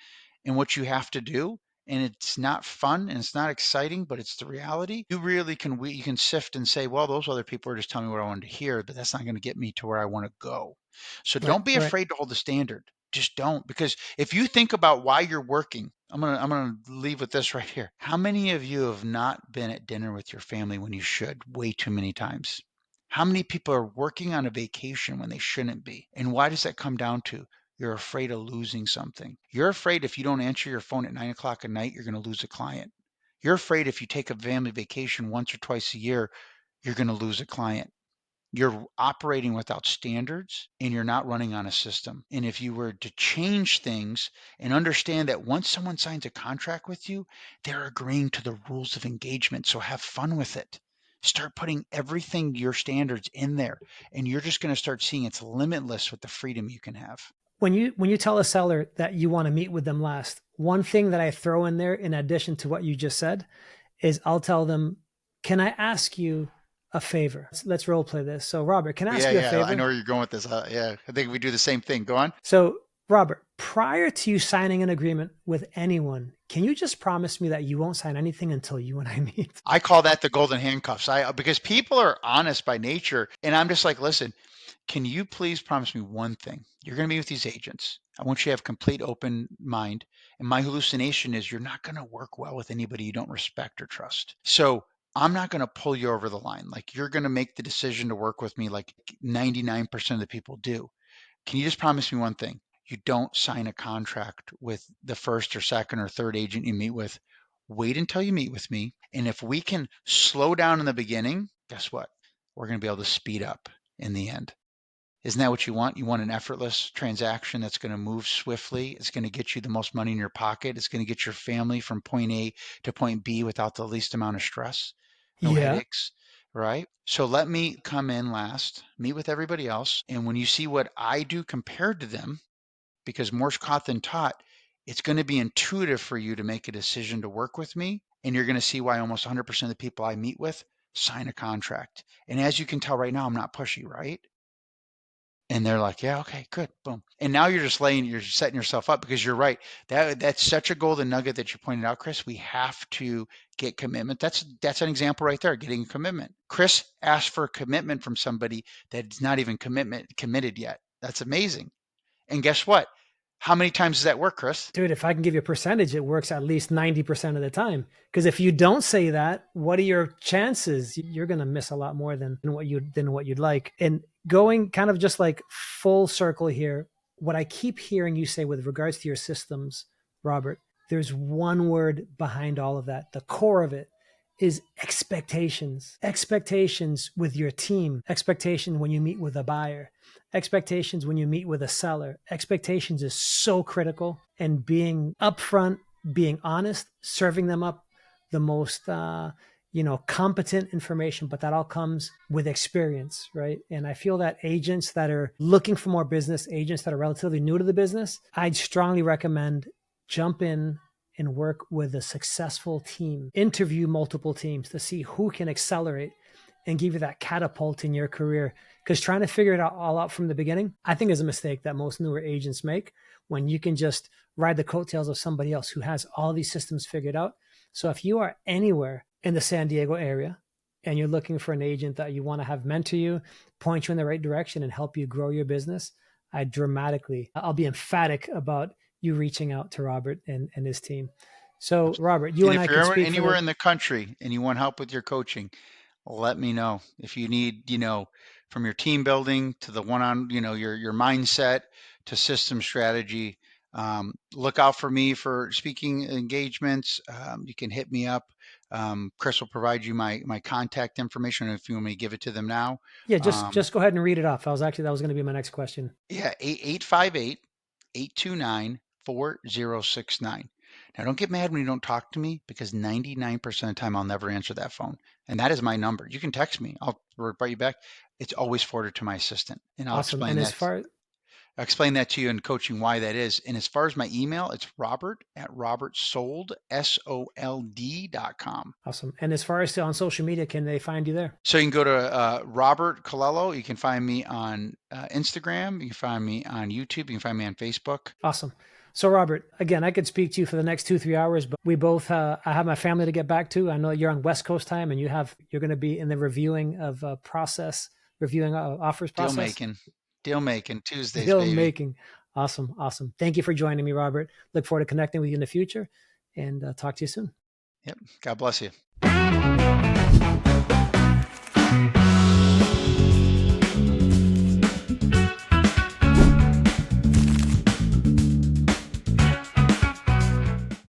and what you have to do. And it's not fun and it's not exciting, but it's the reality. You really can, you can sift and say, well, those other people are just telling me what I wanted to hear, but that's not going to get me to where I want to go. So Right, don't be right. afraid to hold the standard. Just don't, because if you think about why you're working, I'm gonna leave with this right here. How many of you have not been at dinner with your family when you should? Way too many times. How many people are working on a vacation when they shouldn't be? And why does that come down to? You're afraid of losing something. You're afraid if you don't answer your phone at 9 o'clock at night, you're going to lose a client. You're afraid if you take a family vacation once or twice a year, you're going to lose a client. You're operating without standards and you're not running on a system. And if you were to change things and understand that once someone signs a contract with you, they're agreeing to the rules of engagement. So have fun with it. Start putting everything, your standards in there, and you're just going to start seeing it's limitless with the freedom you can have. When you tell a seller that you want to meet with them last, one thing that I throw in there in addition to what you just said is I'll tell them, "Can I ask you a favor?" Let's role play this. So, Robert, can I ask Yeah, you a yeah, I know favor? where you're going with this. Yeah, I think we do the same thing. Go on. So, Robert, prior to you signing an agreement with anyone, can you just promise me that you won't sign anything until you and I meet? I call that the golden handcuffs. Because people are honest by nature, and I'm just like, listen, can you please promise me one thing? You're going to be with these agents. I want you to have complete open mind. And my hallucination is you're not going to work well with anybody you don't respect or trust. So I'm not going to pull you over the line. Like you're going to make the decision to work with me like 99% of the people do. Can you just promise me one thing? You don't sign a contract with the first or second or third agent you meet with. Wait until you meet with me. And if we can slow down in the beginning, guess what? We're going to be able to speed up in the end. Isn't that what you want? You want an effortless transaction that's going to move swiftly. It's going to get you the most money in your pocket. It's going to get your family from point A to point B without the least amount of stress, no Yeah. headaches, right? So let me come in last, meet with everybody else. And when you see what I do compared to them, because more's caught than taught, it's going to be intuitive for you to make a decision to work with me. And you're going to see why almost 100% of the people I meet with sign a contract. And as you can tell right now, I'm not pushy, right? And they're like, yeah, okay, good, boom. And now you're setting yourself up because you're right. That's such a golden nugget that you pointed out, Chris. We have to get commitment. That's an example right there, getting a commitment. Chris asked for a commitment from somebody that's not even committed yet. That's amazing. And guess what? How many times does that work, Chris? Dude, if I can give you a percentage, it works at least 90% of the time. Because if you don't say that, what are your chances? You're going to miss a lot more than what you'd like. And going kind of just like full circle here, what I keep hearing you say with regards to your systems, Robert, there's one word behind all of that. The core of it is expectations. Expectations with your team, expectation when you meet with a buyer, expectations when you meet with a seller. Expectations is so critical, and being upfront, being honest, serving them up the most competent information, but that all comes with experience, right? And I feel that agents that are looking for more business, agents that are relatively new to the business, I'd strongly recommend jump in and work with a successful team. Interview multiple teams to see who can accelerate and give you that catapult in your career. Because trying to figure it out all out from the beginning, I think is a mistake that most newer agents make when you can just ride the coattails of somebody else who has all these systems figured out. So if you are anywhere in the San Diego area and you're looking for an agent that you want to have mentor you, point you in the right direction, and help you grow your business, I'll be emphatic about you reaching out to Robert and his team. So, Robert, you And and I if could you're speak for anywhere the in the country and you want help with your coaching, let me know. If you need, from your team building to the one on, your mindset to system strategy. Look out for me for speaking engagements. You can hit me up. Chris will provide you my contact information if you want me to give it to them now. Yeah, just go ahead and read it off. That was going to be my next question. Yeah, 858-829-4069. Now, don't get mad when you don't talk to me, because 99% of the time I'll never answer that phone. And that is my number. You can text me. I'll reply you back. It's always forwarded to my assistant. And I'll Awesome. And explain that to you in coaching why that is. And as far as my email, it's robert@robertsold.com. awesome. And as far as on social media, can they find you there? So you can go to Robert Colello. You can find me on Instagram. You can find me on YouTube. You can find me on Facebook. Awesome. So Robert, again, I could speak to you for the next 2-3 hours, but we both, I have my family to get back to. I know you're on West Coast time, and you're going to be in the reviewing of reviewing offers process. Deal making Tuesdays, Deal baby. making. Awesome. Awesome. Thank you for joining me, Robert. Look forward to connecting with you in the future, and talk to you soon. Yep. God bless you.